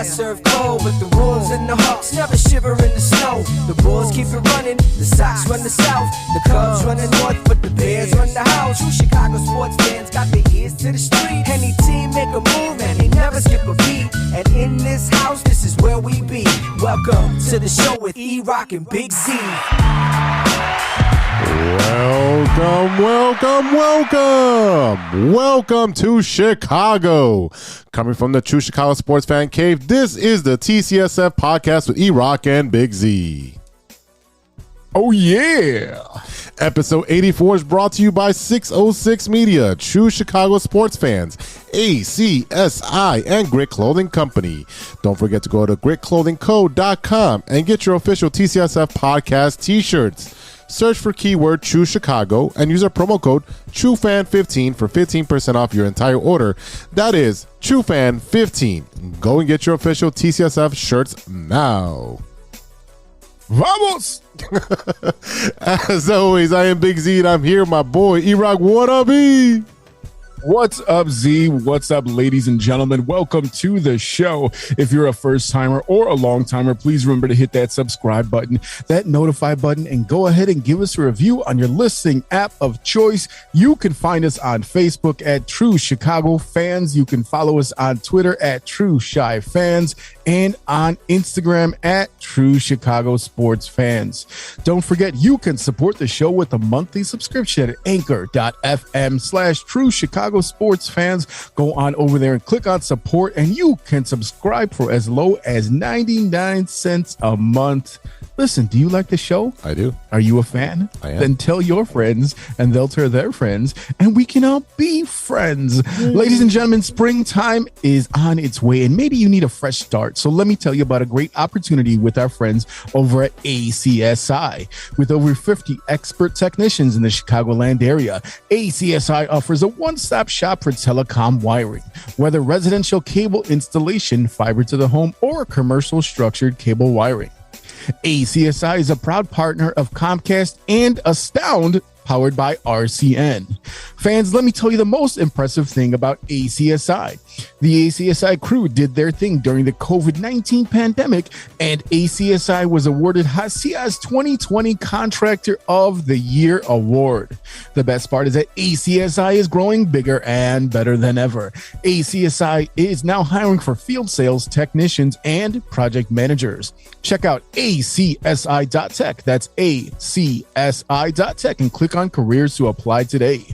I serve cold, but the Wolves and the Hawks never shiver in the snow. The Bulls keep it running, the Sox run the south, the Cubs run the north, but the Bears run the house. True Chicago sports fans got their ears to the street. Any team make a move and they never skip a beat. And in this house, this is where we be. Welcome to the show with E-Rock and Big Z. Welcome to Chicago. Coming from the True Chicago Sports Fan Cave, this is the TCSF podcast with E-Rock and Big Z. Oh, yeah. Episode 84 is brought to you by 606 Media, True Chicago Sports Fans, ACSI, and Grit Clothing Company. Don't forget to go to gritclothingco.com and get your official TCSF podcast t-shirts. Search for keyword True Chicago and use our promo code TrueFan15 for 15% off your entire order. That is TrueFan15. Go and get your official TCSF shirts now. Vamos! As always, I am Big Z and I'm here, my boy E-Rock. What up, E? What's up, Z? What's up, ladies and gentlemen? Welcome to the show. If you're a first timer or a long timer, please remember to hit that subscribe button, that notify button, and go ahead and give us a review on your listening app of choice. You can find us on Facebook at True Chicago Fans. You can follow us on Twitter at True Chi Fans and on Instagram at True Chicago Sports Fans. Don't forget, you can support the show with a monthly subscription at anchor.fm/True Chicago Sports Fans. Go on over there and click on support, and you can subscribe for as low as 99 cents a month. Listen, do you like the show? I do. Are you a fan? I am. Then tell your friends, and they'll tell their friends, and we can all be friends. Ladies and gentlemen, springtime is on its way, and maybe you need a fresh start. So let me tell you about a great opportunity with our friends over at ACSI. With over 50 expert technicians in the Chicagoland area, ACSI offers a one-stop shop for telecom wiring. Whether residential cable installation, fiber to the home, or commercial structured cable wiring, ACSI is a proud partner of Comcast and Astound, powered by RCN. Fans, let me tell you the most impressive thing about ACSI. The ACSI crew did their thing during the COVID-19 pandemic, and ACSI was awarded HACIA's 2020 Contractor of the Year award. The best part is that ACSI is growing bigger and better than ever. ACSI is now hiring for field sales technicians and project managers. Check out acsi.tech. That's acsi.tech and click on careers to apply today.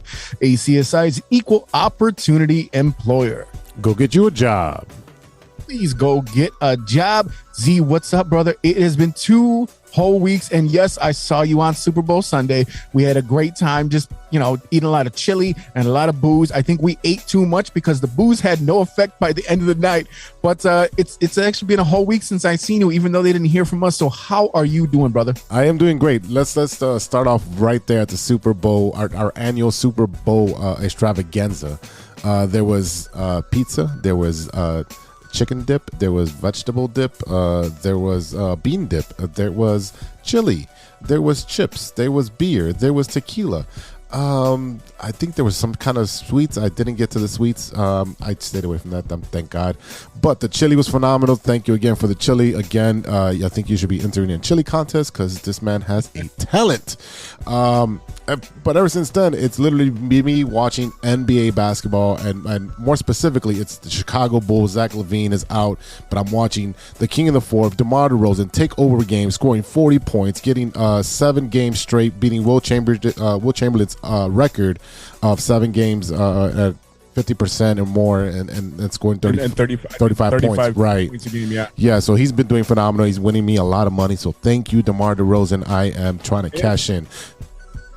ACSI's equal opportunity employer. Go get you a job. Please go get a job. Z, what's up, brother? It has been 2 whole weeks, and yes, I saw you on Super Bowl Sunday. We had a great time, just eating a lot of chili and a lot of booze. I think we ate too much because the booze had no effect by the end of the night. But it's actually been a whole week since I seen you, even though they didn't hear from us. So how are you doing, brother? I am doing great. Let's start off right there at the Super Bowl, our annual Super Bowl extravaganza. There was pizza. There was chicken dip, there was vegetable dip, there was bean dip, there was chili, there was chips, there was beer, there was tequila. I think there was some kind of sweets. I didn't get to the sweets. I stayed away from that, thank God. But the chili was phenomenal. Thank you again for the chili. Again, I think you should be entering in chili contest because this man has a talent. But ever since then, it's literally me watching NBA basketball, and more specifically, it's the Chicago Bulls. Zach LaVine is out, but I'm watching the King of the Fourth, DeMar DeRozan, take over games, scoring 40 points, getting 7 games straight, beating Will Chamberlain's record of 7 games at 50% or more, and scoring 35 points. Right. Points a game, yeah, so he's been doing phenomenal. He's winning me a lot of money. So thank you, DeMar DeRozan. I am trying to cash in.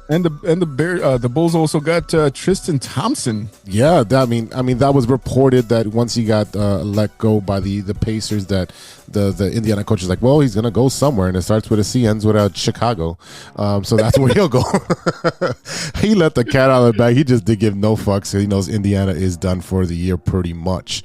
And the Bulls also got Tristan Thompson. Yeah, I mean that was reported that once he got let go by the Pacers, that the Indiana coach is like, well, he's gonna go somewhere, and it starts with a C, ends with a Chicago. So that's where he'll go. He let the cat out of the bag. He just did give no fucks. He knows Indiana is done for the year pretty much.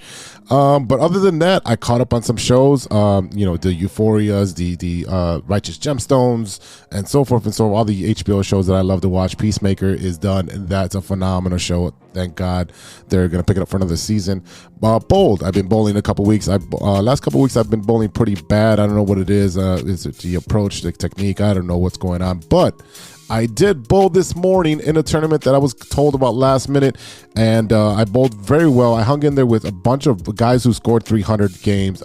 But other than that, I caught up on some shows, the Euphorias, the Righteous Gemstones, and so forth and so on, all the HBO shows that I love love to watch. Peacemaker is done, and that's a phenomenal show. Thank God they're going to pick it up for another season. Bold. I've been bowling a couple weeks. Last couple weeks I've been bowling pretty bad. I don't know what it is. Is it the approach, the technique? I don't know what's going on, but I did bowl this morning in a tournament that I was told about last minute, and I bowled very well. I hung in there with a bunch of guys who scored 300 games.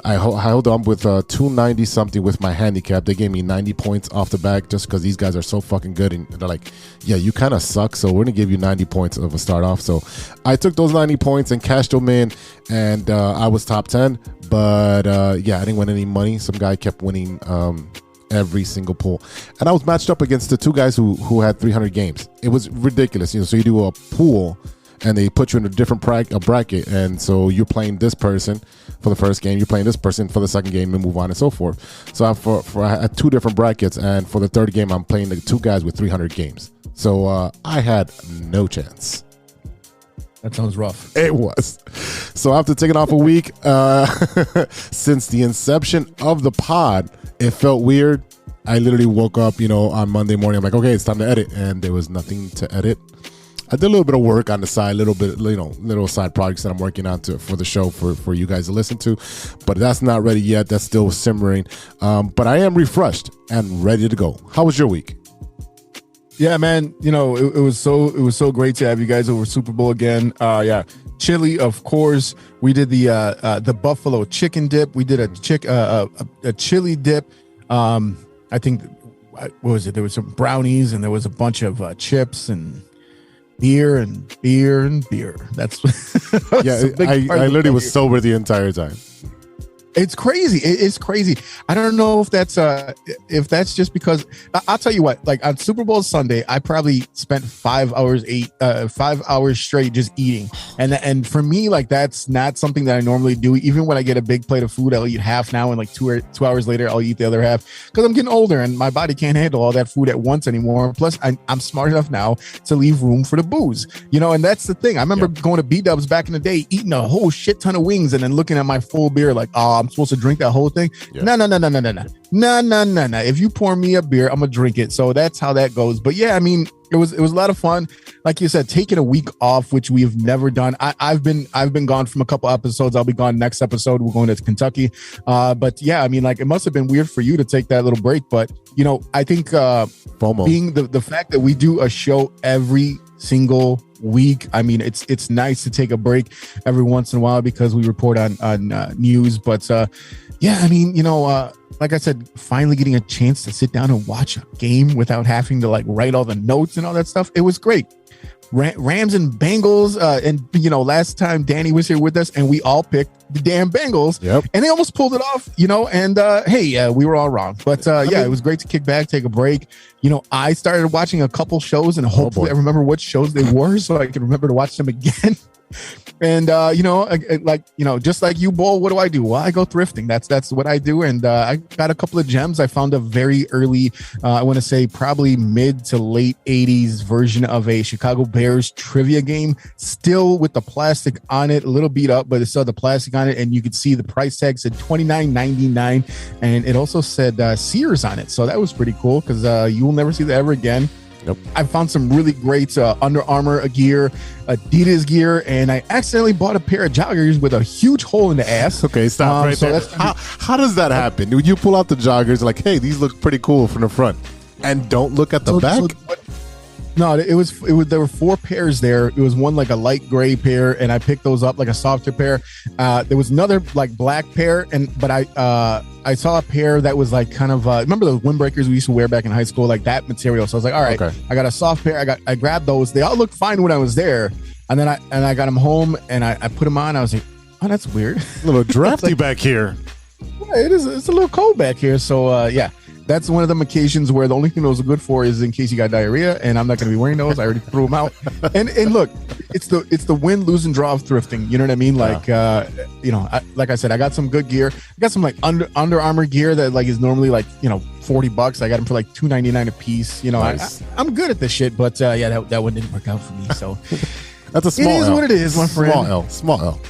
I held on with 290 something with my handicap. They gave me 90 points off the back just because these guys are so fucking good. And they're like, yeah, you kind of suck, so we're going to give you 90 points of a start off. So I took those 90 points and cashed them in, and I was top 10. But yeah, I didn't win any money. Some guy kept winning every single pool, and I was matched up against the two guys who had 300 games. It was ridiculous, so you do a pool and they put you in a different bracket, and so you're playing this person for the first game, you're playing this person for the second game, and move on and so forth. So I had two different brackets, and for the third game I'm playing the two guys with 300 games. So I had no chance. That sounds rough. It was. So after taking off a week, since the inception of the pod, it felt weird. I literally woke up, on Monday morning. I'm like, okay, it's time to edit. And there was nothing to edit. I did a little bit of work on the side, little side projects that I'm working on for the show for you guys to listen to. But that's not ready yet. That's still simmering. But I am refreshed and ready to go. How was your week? Yeah, man. It was so great to have you guys over Super Bowl again. Yeah. Chili, of course. We did the buffalo chicken dip. We did a chili dip. I think, what was it? There was some brownies, and there was a bunch of chips and beer. That's yeah. I literally was sober the entire time. It's crazy. It's crazy. I don't know if that's just because I'll tell you what, like on Super Bowl Sunday, I probably spent 5 hours straight just eating. And for me, like, that's not something that I normally do. Even when I get a big plate of food, I'll eat half now, and like 2 hours later, I'll eat the other half because I'm getting older and my body can't handle all that food at once anymore. Plus, I'm smart enough now to leave room for the booze, and that's the thing. I remember going to B-Dubs back in the day, eating a whole shit ton of wings and then looking at my full beer like, oh, I'm supposed to drink that whole thing. No. If you pour me a beer, I'm gonna drink it. So that's how that goes. But yeah, I mean, it was a lot of fun. Like you said, taking a week off, which we've never done. I've been gone from a couple episodes. I'll be gone next episode. We're going to Kentucky. But yeah, I mean, like, it must have been weird for you to take that little break. But I think FOMO, being the fact that we do a show every single week, I mean, it's nice to take a break every once in a while because we report on news. But yeah, I mean, like I said, finally getting a chance to sit down and watch a game without having to like write all the notes and all that stuff. It was great. Rams and Bengals, and last time Danny was here with us, and we all picked the damn Bengals. Yep. And they almost pulled it off, and hey, we were all wrong. But yeah, it was great to kick back, take a break. I started watching a couple shows, and hopefully I remember what shows they were so I can remember to watch them again. And just like you, Bull, what do I do? Well, I go thrifting. That's what I do. And I got a couple of gems. I found a very early, I want to say probably mid to late 80s version of a Chicago Bears trivia game, still with the plastic on it, a little beat up, but it still had the plastic on it, and you could see the price tag said $29.99, and it also said Sears on it. So that was pretty cool because you will never see that ever again. Nope. I found some really great Under Armour gear, Adidas gear, and I accidentally bought a pair of joggers with a huge hole in the ass. Okay, stop right there. How does that happen? Do you pull out the joggers like, hey, these look pretty cool from the front, and don't look at the back? No, it was. There were 4 pairs there. It was one like a light gray pair, and I picked those up like a softer pair. There was another like black pair, but I saw a pair that was like kind of remember those windbreakers we used to wear back in high school, like that material. So I was like, all right, okay. I got a soft pair. I grabbed those. They all looked fine when I was there, and then I got them home and I put them on. I was like, oh, that's weird. A little drafty back here. Yeah, it is. It's a little cold back here. So yeah. That's one of them occasions where the only thing those are good for is in case you got diarrhea, and I'm not going to be wearing those. I already threw them out. And look, it's the win, lose, and draw of thrifting. You know what I mean? Like, like I said, I got some good gear. I got some like Under Armour gear that like is normally like $40. I got them for like $2.99 a piece. Nice. I'm good at this shit, but yeah, that one didn't work out for me. So that's a small. It is L. what it is, my friend. Small L.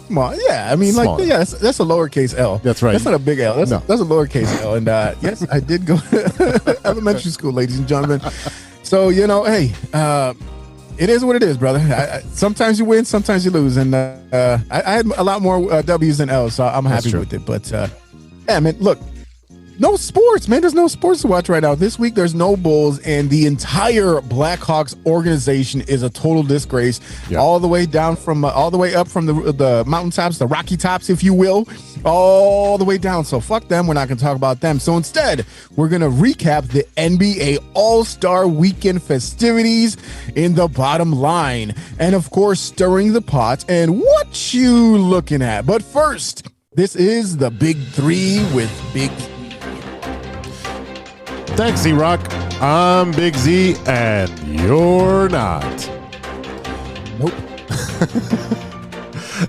Come on, yeah. I mean, Small. like, yeah, that's a lowercase L. That's right. That's not a big L. That's No. that's a lowercase L. And yes, I did go to elementary school, ladies and gentlemen. So hey, it is what it is, brother. Sometimes you win, sometimes you lose, and I had a lot more W's than L's, so I'm happy with it. But yeah, man, look. No sports, man. There's no sports to watch right now. This week, there's no Bulls, and the entire Blackhawks organization is a total disgrace. Yeah. All the way down from, all the way up from the mountaintops, the Rocky Tops, if you will, all the way down. So fuck them. We're not going to talk about them. So instead, we're going to recap the NBA All-Star Weekend festivities in the bottom line, and of course, stirring the pot and what you looking at. But first, this is the Big Three with Big. Thanks, Z-Rock. I'm Big Z, and you're not. Nope.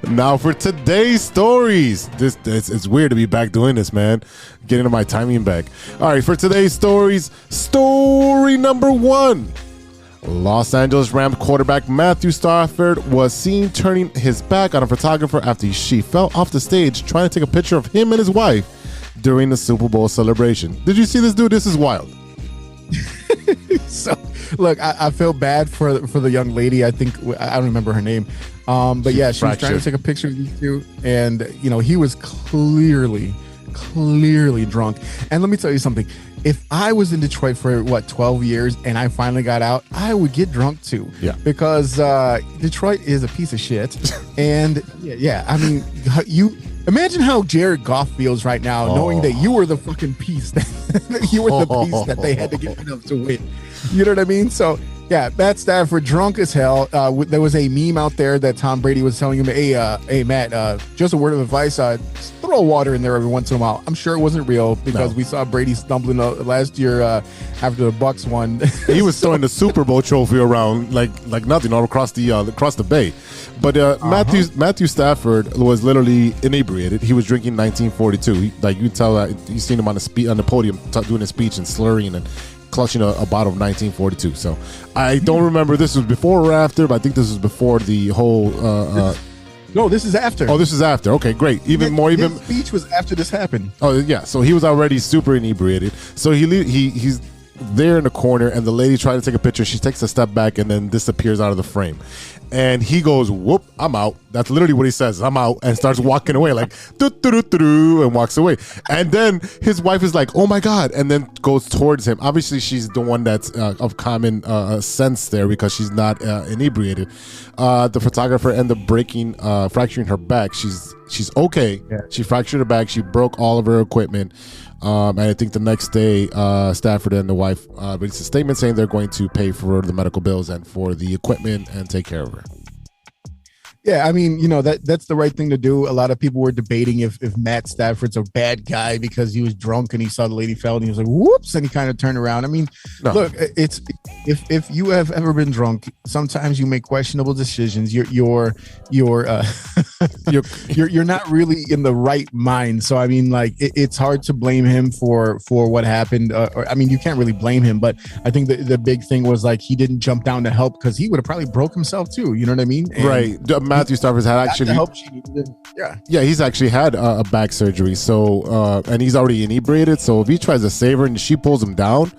Now for today's stories. It's weird to be back doing this, man. Getting to my timing back. All right, for today's stories, story number 1. Los Angeles Rams quarterback Matthew Stafford was seen turning his back on a photographer after she fell off the stage trying to take a picture of him and his wife during the Super Bowl celebration. Did you see this dude? This is wild. So, look, I feel bad for the young lady. I think I don't remember her name, but yeah, she was trying to take a picture of these two, and he was clearly drunk. And let me tell you something. If I was in Detroit for 12 years and I finally got out, I would get drunk too. Yeah. Because Detroit is a piece of shit. And yeah, I mean, you imagine how Jared Goff feels right now, knowing that you were the fucking piece that you were the piece that they had to get rid of to win. You know what I mean? So yeah, Matt Stafford drunk as hell. There was a meme out there that Tom Brady was telling him, hey Matt, just a word of advice, throw water in there every once in a while. I'm sure it wasn't real because we saw Brady stumbling last year after the Bucks won. He was throwing the Super Bowl trophy around like nothing all across the bay. But Matthew Stafford was literally inebriated. He was drinking 1942. You can tell that you seen him on the podium doing a speech and slurring and clutching a bottle of 1942. So I don't remember this was before or after, but I think this was before the whole. No, this is after. Oh, this is after. Okay, great. His speech was after this happened. Oh yeah, so he was already super inebriated. So he's there in the corner, and the lady tried to take a picture. She takes a step back and then disappears out of the frame. And he goes, whoop, I'm out. That's literally what he says. I'm out, and starts walking away like, doo-doo-doo-doo, and walks away. And then his wife is like, oh my God, and then goes towards him. Obviously, she's the one that's of common sense there because she's not inebriated. The photographer ended up fracturing her back. She's okay. Yeah. She fractured her back. She broke all of her equipment. And I think the next day, Stafford and the wife released a statement saying they're going to pay for the medical bills and for the equipment and take care of her. Yeah, I mean, that's the right thing to do. A lot of people were debating if Matt Stafford's a bad guy because he was drunk and he saw the lady fell and he was like, whoops, and he kind of turned around. I mean, Look, it's if you have ever been drunk, sometimes you make questionable decisions. You're not really in the right mind. So I mean, like it's hard to blame him for what happened. I mean, you can't really blame him, but I think the big thing was like he didn't jump down to help because he would have probably broke himself too. You know what I mean? And right. Matthew Stafford had actually help. Yeah, he's actually had a back surgery. So and he's already inebriated. So if he tries to save her and she pulls him down,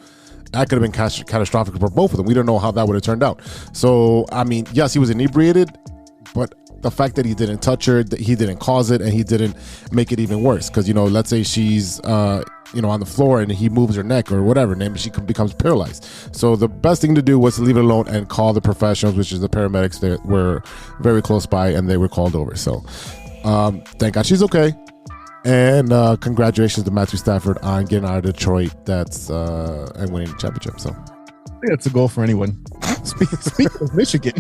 that could have been catastrophic for both of them. We don't know how that would have turned out. So I mean, yes, he was inebriated, but the fact that he didn't touch her, that he didn't cause it, and he didn't make it even worse. Because let's say she's on the floor and he moves her neck or whatever, and she becomes paralyzed. So the best thing to do was to leave it alone and call the professionals, which is the paramedics that were very close by, and they were called over. So thank God she's okay. And congratulations to Matthew Stafford on getting out of Detroit. And winning the championship. So I think that's a goal for anyone. Speaking of Michigan.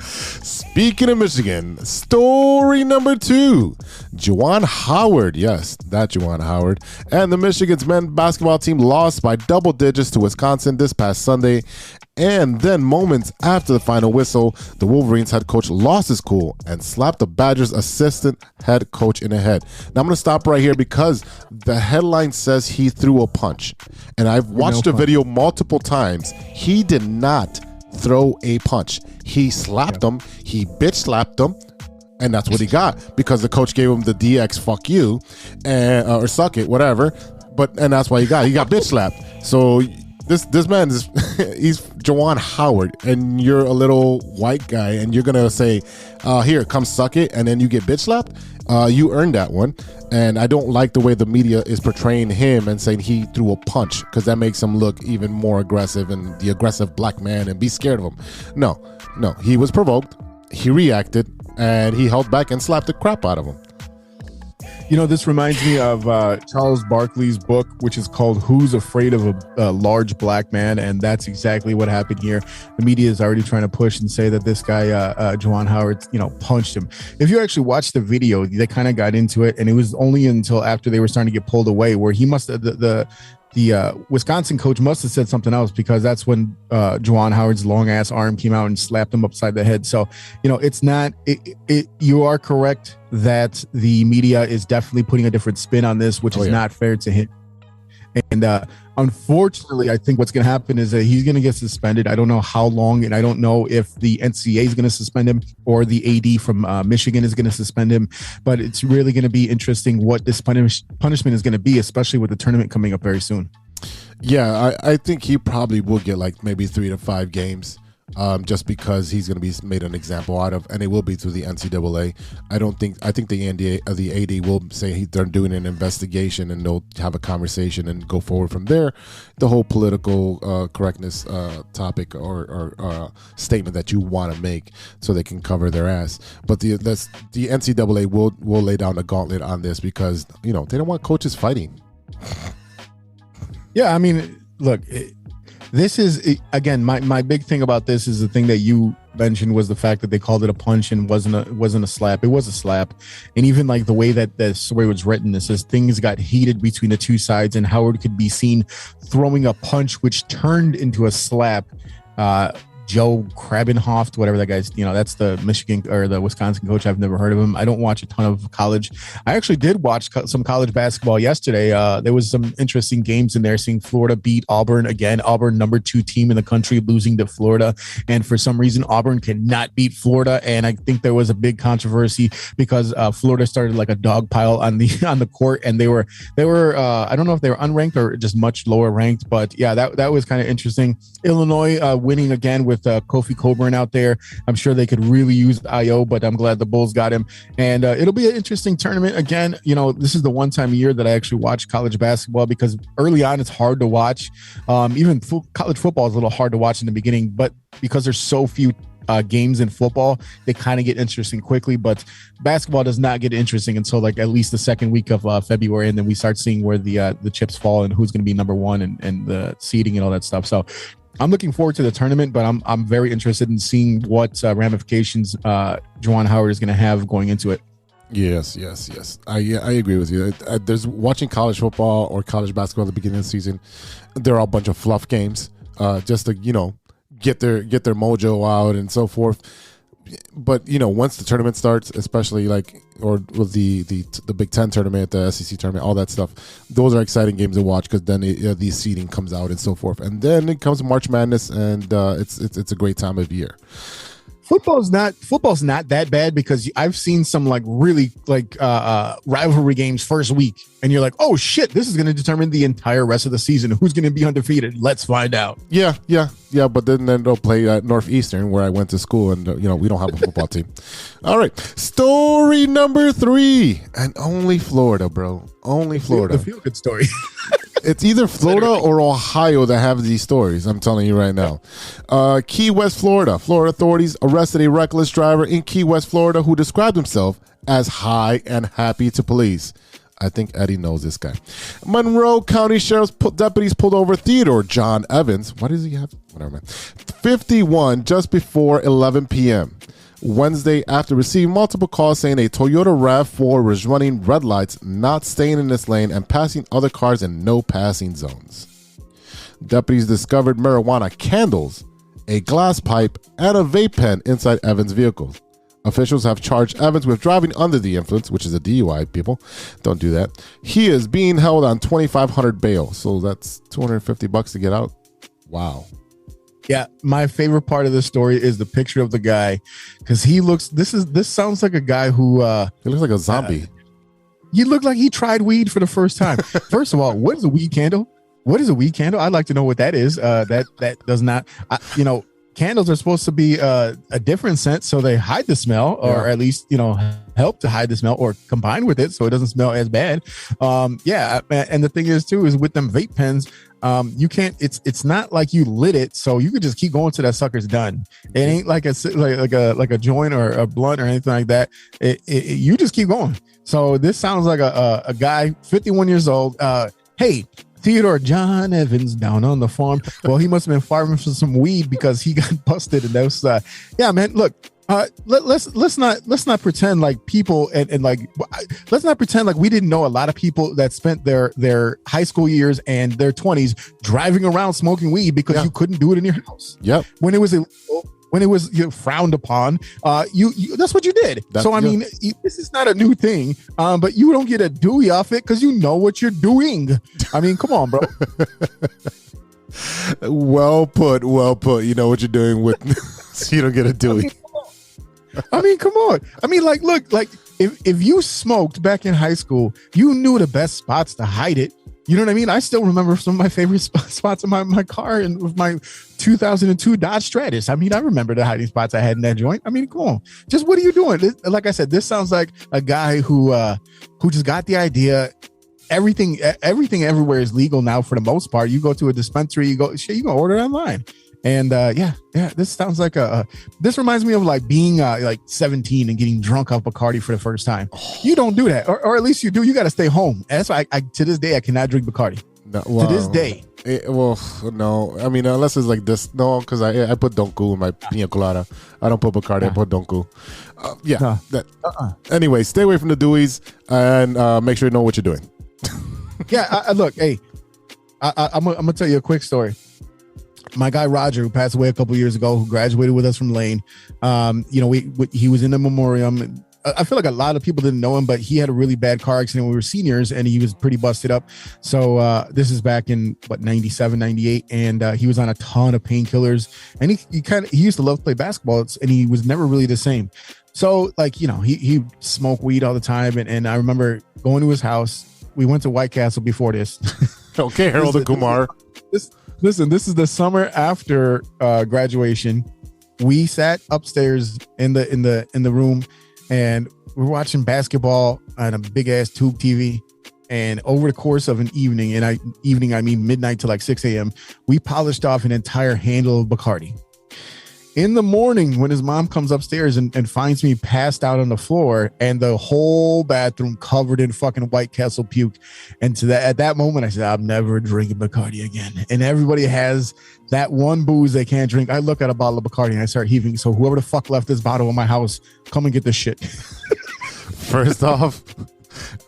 Speaking of Michigan, story number 2. Juwan Howard, yes, that Juwan Howard, and the Michigan's men's basketball team lost by double digits to Wisconsin this past Sunday. And then moments after the final whistle, the Wolverines head coach lost his cool and slapped the Badgers assistant head coach in the head. Now I'm going to stop right here because the headline says he threw a punch. And I've watched the video multiple times. He did not throw a punch. He slapped him. He bitch slapped him. And that's what he got because the coach gave him the DX fuck you, and or suck it, whatever. And that's why he got bitch slapped. So this man is he's Juwan Howard, and you're a little white guy, and you're gonna say, here, come suck it, and then you get bitch slapped. You earned that one. And I don't like the way the media is portraying him and saying he threw a punch, because that makes him look even more aggressive and the aggressive black man and be scared of him. No, he was provoked. He reacted, and he held back and slapped the crap out of him. You know, this reminds me of Charles Barkley's book, which is called Who's Afraid of a Large Black Man? And that's exactly what happened here. The media is already trying to push and say that this guy, Juwan Howard, punched him. If you actually watch the video, they kind of got into it. And it was only until after they were starting to get pulled away where he must have, the Wisconsin coach must have said something else, because that's when Juwan Howard's long ass arm came out and slapped him upside the head. So, it's not, you are correct that the media is definitely putting a different spin on this, which is not fair to him. And unfortunately, I think what's going to happen is that he's going to get suspended. I don't know how long, and I don't know if the NCAA is going to suspend him or the AD from Michigan is going to suspend him. But it's really going to be interesting what this punishment is going to be, especially with the tournament coming up very soon. Yeah, I think he probably will get like maybe 3 to 5 games. Just because he's going to be made an example out of, and it will be through the NCAA. I think the AD will say they're doing an investigation, and they'll have a conversation and go forward from there. The whole political correctness topic or statement that you want to make, so they can cover their ass. But the NCAA will lay down the gauntlet on this, because they don't want coaches fighting. Yeah, I mean, look. This is, again, my big thing about this is the thing that you mentioned was the fact that they called it a punch and wasn't a slap. It was a slap. And even like the way that the story was written, it says things got heated between the two sides, and Howard could be seen throwing a punch which turned into a slap. Joe Krabenhoft, whatever that guy's, that's the Michigan or the Wisconsin coach. I've never heard of him. I don't watch a ton of college. I actually did watch some college basketball yesterday. There was some interesting games in there, seeing Florida beat Auburn again. Auburn, number 2 team in the country, losing to Florida. And for some reason, Auburn cannot beat Florida. And I think there was a big controversy because Florida started like a dog pile on the court, and they were I don't know if they were unranked or just much lower ranked, but yeah, that was kind of interesting. Illinois winning again with Kofi Coburn out there. I'm sure they could really use IO, but I'm glad the Bulls got him. And it'll be an interesting tournament. Again, this is the one time a year that I actually watch college basketball, because early on it's hard to watch. Even college football is a little hard to watch in the beginning, but because there's so few games in football, they kind of get interesting quickly. But basketball does not get interesting until like at least the second week of February, and then we start seeing where the chips fall and who's going to be number one and the seeding and all that stuff. So I'm looking forward to the tournament, but I'm very interested in seeing what ramifications Juwan Howard is going to have going into it. Yes. I agree with you. There's watching college football or college basketball at the beginning of the season. They're all a bunch of fluff games, just to get their mojo out and so forth. But once the tournament starts, especially or with the Big Ten tournament, the SEC tournament, all that stuff, those are exciting games to watch, because then the seeding comes out and so forth, and then it comes March Madness, and it's a great time of year. Football's not that bad, because I've seen some really rivalry games first week, and you're like, oh shit, this is going to determine the entire rest of the season. Who's going to be undefeated? Let's find out. Yeah. But then they'll play at Northeastern, where I went to school, and we don't have a football team. All right, story number 3, and only Florida, bro. Only Florida. The feel-good story. It's either Florida or Ohio that have these stories. I'm telling you right now. Key West, Florida. Florida authorities arrested a reckless driver in Key West, Florida, who described himself as high and happy to police. I think Eddie knows this guy. Monroe County Sheriff's deputies pulled over Theodore John Evans. What does he have? Whatever, man. 51, just before 11 p.m. Wednesday, after receiving multiple calls saying a Toyota RAV4 was running red lights, not staying in this lane, and passing other cars in no passing zones. Deputies discovered marijuana candles, a glass pipe, and a vape pen inside Evans' vehicle. Officials have charged Evans with driving under the influence, which is a DUI, people. Don't do that. He is being held on $2,500 bail, so that's $250 to get out. Wow. Yeah, my favorite part of this story is the picture of the guy, because he looks. This sounds like a guy who. He looks like a zombie. You look like he tried weed for the first time. First of all, what is a weed candle? What is a weed candle? I'd like to know what that is. That does not. Candles are supposed to be a different scent, so they hide the smell, or at least help to hide the smell, or combine with it so it doesn't smell as bad. And the thing is too is with them vape pens, you can't. It's not like you lit it, so you could just keep going till that sucker's done. It ain't like a joint or a blunt or anything like that. You just keep going. So this sounds like a guy, 51 years old. Hey, Theodore John Evans down on the farm. Well, he must have been farming for some weed because he got busted. And that was, man. Look, let's not pretend like people and like let's not pretend like we didn't know a lot of people that spent their high school years and their 20s driving around smoking weed because you couldn't do it in your house. Yep. When it was illegal, when it was frowned upon, you that's what you did. So I mean, this is not a new thing, but you don't get a Dewey off it because you know what you're doing. I mean, come on, bro. Well put. You know what you're doing with, so you don't get a Dewey. I mean, come on. I mean, look, if you smoked back in high school, you knew the best spots to hide it. You know what I mean? I still remember some of my favorite spots in my car and with my 2002 Dodge Stratus. I mean, I remember the hiding spots I had in that joint. I mean, come on. Just what are you doing? Like I said, this sounds like a guy who just got the idea. Everything everywhere is legal now for the most part. You go to a dispensary, you can order it online. And this sounds like this reminds me of like being like 17 and getting drunk off Bacardi for the first time. You don't do that, or at least you do. You got to stay home. And that's why I to this day I cannot drink Bacardi. No, well, to this day. No. I mean, unless it's like this. No, because I put Donku in my pina colada. I don't put Bacardi. I put Donku. Anyway, stay away from the Deweys and make sure you know what you're doing. Look, hey, I'm gonna tell you a quick story. My guy Roger, who passed away a couple years ago, who graduated with us from Lane, he was in the memoriam. I feel like a lot of people didn't know him, but he had a really bad car accident when we were seniors, and he was pretty busted up. So this is back in 97, 98, and he was on a ton of painkillers. And he used to love to play basketball, and he was never really the same. So he smoked weed all the time, and I remember going to his house. We went to White Castle before this. Okay, Harold and Kumar. Listen, this is the summer after graduation. We sat upstairs in the room, and we're watching basketball on a big ass tube TV. And over the course of an evening, and I mean midnight to like 6 a.m., we polished off an entire handle of Bacardi. In the morning, when his mom comes upstairs and finds me passed out on the floor and the whole bathroom covered in fucking White Castle puke. And at that moment, I said, I'm never drinking Bacardi again. And everybody has that one booze they can't drink. I look at a bottle of Bacardi and I start heaving. So whoever the fuck left this bottle in my house, come and get this shit. First off,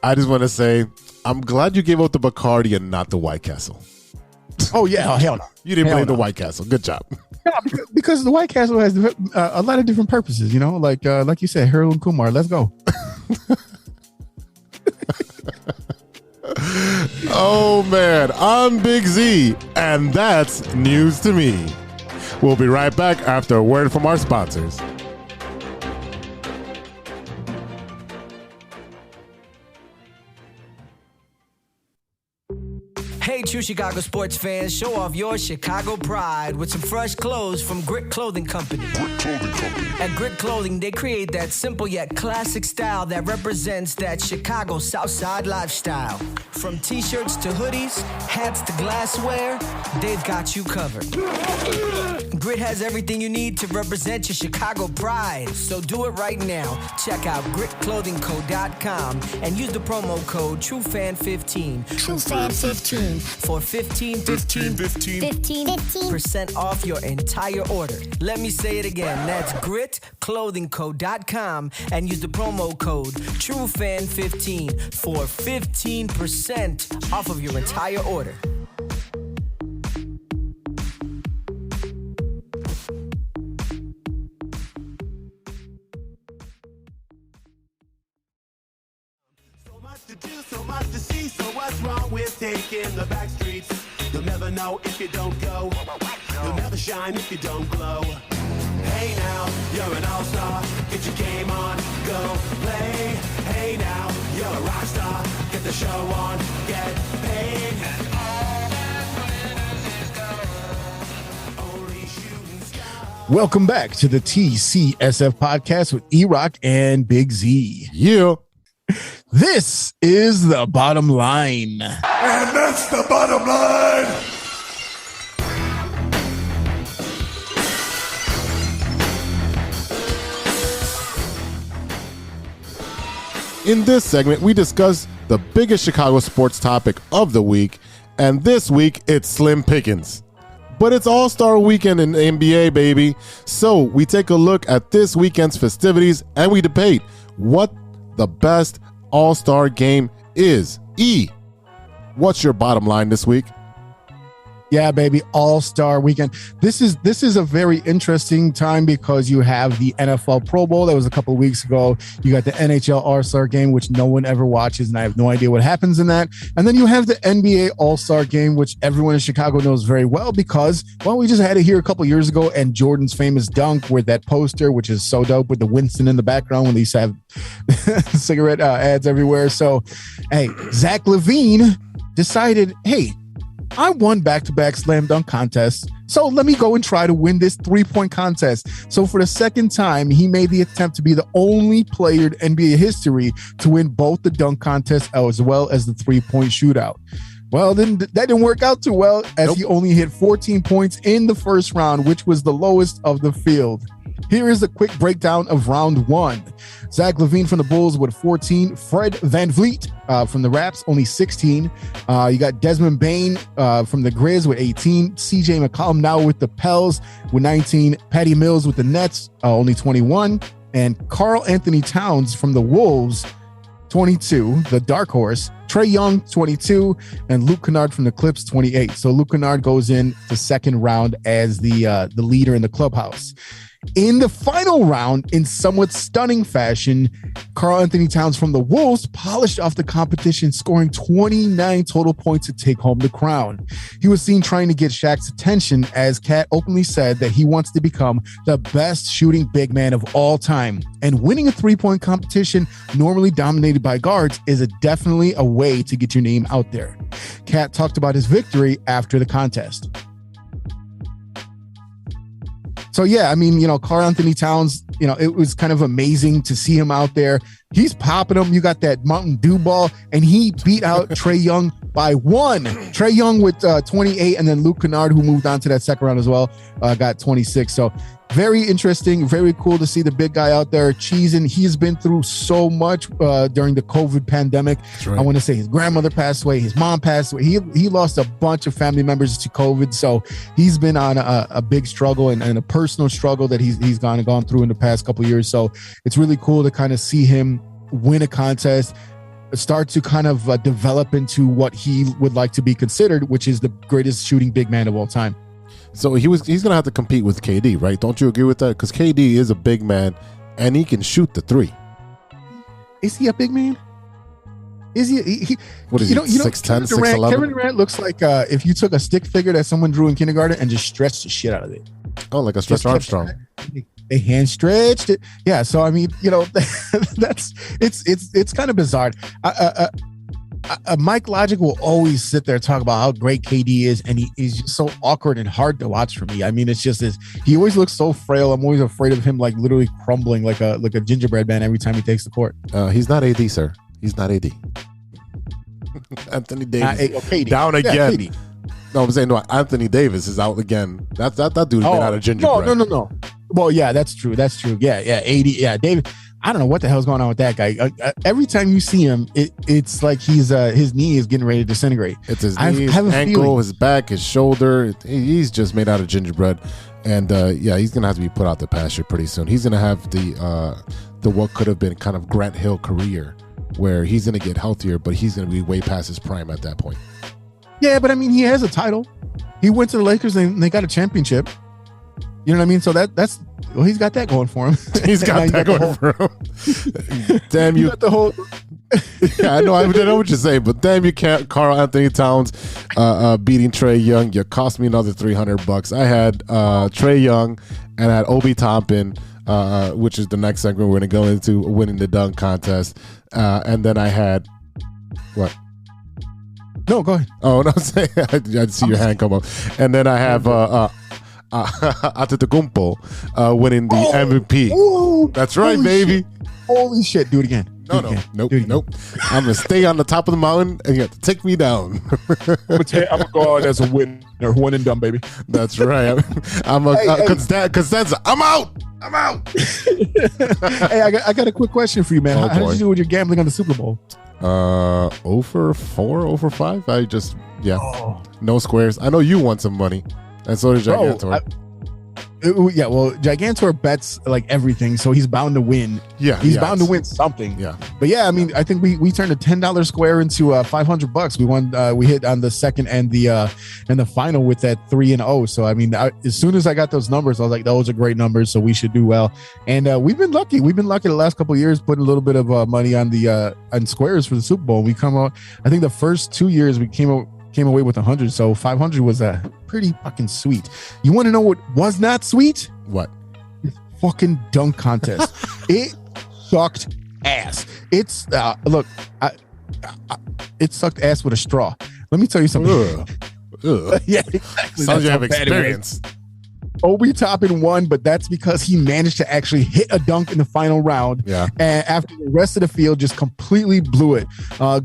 I just want to say, I'm glad you gave up the Bacardi and not the White Castle. Oh, yeah. Hell no. You didn't blame the White Castle. Good job. Yeah, because the White Castle has a lot of different purposes, like you said, Harold and Kumar. Let's go. Oh, man. I'm Big Z, and that's news to me. We'll be right back after a word from our sponsors. Hey, true Chicago sports fans, show off your Chicago pride with some fresh clothes from Grit Clothing Company. At Grit Clothing, they create that simple yet classic style that represents that Chicago Southside lifestyle. From t-shirts to hoodies, hats to glassware, they've got you covered. Grit has everything you need to represent your Chicago pride, so do it right now. Check out gritclothingco.com and use the promo code TrueFan15. TrueFan15. For 15% off your entire order. Let me say it again. That's gritclothingco.com and use the promo code TrueFan15 for 15% off of your entire order. So much to do, so much to see, so what's wrong with taking the back streets? You'll never know if you don't go. You'll never shine if you don't glow. Hey now, you're an all-star. Get your game on, go play. Hey now, you're a rock star. Get the show on, get paid. And all that glitters is gold. Only shooting stars. Welcome back to the TCSF podcast with E-Rock and Big Z. Yeah. This is the bottom line. And that's the bottom line. In this segment, we discuss the biggest Chicago sports topic of the week, and this week it's Slim Pickens. But it's All-Star Weekend in the NBA, baby. So we take a look at this weekend's festivities and we debate what the best All-Star game is. E, what's your bottom line this week? Yeah, baby, All-Star Weekend. This is a very interesting time because you have the NFL Pro Bowl that was a couple of weeks ago. You got the NHL All-Star Game, which no one ever watches, and I have no idea what happens in that. And then you have the NBA All-Star Game, which everyone in Chicago knows very well because, well, we just had it here a couple of years ago, and Jordan's famous dunk with that poster, which is so dope with the Winston in the background when they used to have cigarette ads everywhere. So, hey, Zach LaVine decided, hey, I won back-to-back slam dunk contests, so let me go and try to win this three-point contest. So for the second time, he made the attempt to be the only player in NBA history to win both the dunk contest as well as the three-point shootout. Well, then that didn't work out too well as he only hit 14 points in the first round, which was the lowest of the field. Here is a quick breakdown of round one. Zach LaVine from the Bulls with 14. Fred VanVleet from the Raps, only 16. You got Desmond Bane from the Grizz with 18. CJ McCollum now with the Pels with 19. Patty Mills with the Nets, only 21. And Karl Anthony Towns from the Wolves, 22, the dark horse. Trae Young, 22, and Luke Kennard from the Clips, 28. So Luke Kennard goes in the second round as the leader in the clubhouse. In the final round, in somewhat stunning fashion, Karl Anthony Towns from the Wolves polished off the competition, scoring 29 total points to take home the crown. He was seen trying to get Shaq's attention as Cat openly said that he wants to become the best shooting big man of all time. And winning a three-point competition normally dominated by guards is definitely a way to get your name out there. Cat talked about his victory after the contest. So, yeah, I mean, Karl Anthony Towns, it was kind of amazing to see him out there. He's popping them. You got that Mountain Dew ball, and he beat out Trae Young by one. Trae Young with 28, and then Luke Kennard, who moved on to that second round as well, got 26. So very interesting, very cool to see the big guy out there cheesing. He's been through so much during the COVID pandemic. Right. I want to say his grandmother passed away, his mom passed away. He lost a bunch of family members to COVID. So he's been on a big struggle and a personal struggle that he's gone through in the past couple of years. So it's really cool to kind of see him win a contest, start to kind of develop into what he would like to be considered, which is the greatest shooting big man of all time. So he's going to have to compete with KD, right? Don't you agree with that? Because KD is a big man, and he can shoot the three. Is he a big man? Is he what is he, 6'10", 6'11"? Kevin Durant looks like if you took a stick figure that someone drew in kindergarten and just stretched the shit out of it. Oh, like a stretched Armstrong. They hand stretched it. Yeah, so I mean, it's kind of bizarre. Mike Logic will always sit there and talk about how great KD is, and he's just so awkward and hard to watch for me. I mean, it's just this. He always looks so frail. I'm always afraid of him, like literally crumbling like a gingerbread man every time he takes the court. He's not AD, sir. He's not AD. Anthony Davis down again. KD. No, I'm saying no. Anthony Davis is out again. That dude's been out of gingerbread. No. Well, yeah, that's true. Yeah. AD. Yeah, David. I don't know what the hell's going on with that guy. Every time you see him, it's like he's his knee is getting ready to disintegrate. It's his knee, his ankle, his back, his shoulder. He's just made out of gingerbread, and he's gonna have to be put out the pasture pretty soon. He's gonna have the what could have been kind of Grant Hill career, where he's gonna get healthier, but he's gonna be way past his prime at that point. Yeah, but I mean, he has a title. He went to the Lakers and they got a championship. You know what I mean? So that's he's got that going for him. He's got that going for him. Damn you! Got the whole Yeah, I know what you're saying, but damn, you can't. Carl Anthony Towns beating Trae Young. You cost me another $300. I had Trae Young and I had Obi Toppin, which is the next segment we're going to go into, winning the dunk contest. And then I had what? No, go ahead. Oh, no, I see your hand come up. And then I have Antetokounmpo winning the MVP. Ooh, That's right, baby. Shit. Holy shit. Do it again. Nope. I'm going to stay on the top of the mountain and you have to take me down. I'm going to go out as a winner. One and done, baby. That's right. I'm out. Hey, I got a quick question for you, man. How did you do with your gambling on the Super Bowl? 0 for 4, 0 for 5. No squares. I know you won some money, and so did Gigantor. Well, Gigantor bets like everything, so he's bound to win. Yeah, he's bound to win something. Yeah, but yeah, I mean, I think we turned a $10 square into $500. We won. We hit on the second and the final with that 3-0. So I mean, as soon as I got those numbers, I was like, those are great numbers. So we should do well. And we've been lucky. We've been lucky the last couple of years, putting a little bit of money on the on squares for the Super Bowl. We come out. I think the first 2 years we came away with 100, so 500 was pretty fucking sweet. You want to know what was not sweet? What? Fucking dunk contest. It sucked ass. It's look, it sucked ass with a straw. Let me tell you something. Ugh. Yeah, exactly. Sounds you have experience. Obi Toppin won, but that's because he managed to actually hit a dunk in the final round. Yeah. And after the rest of the field just completely blew it.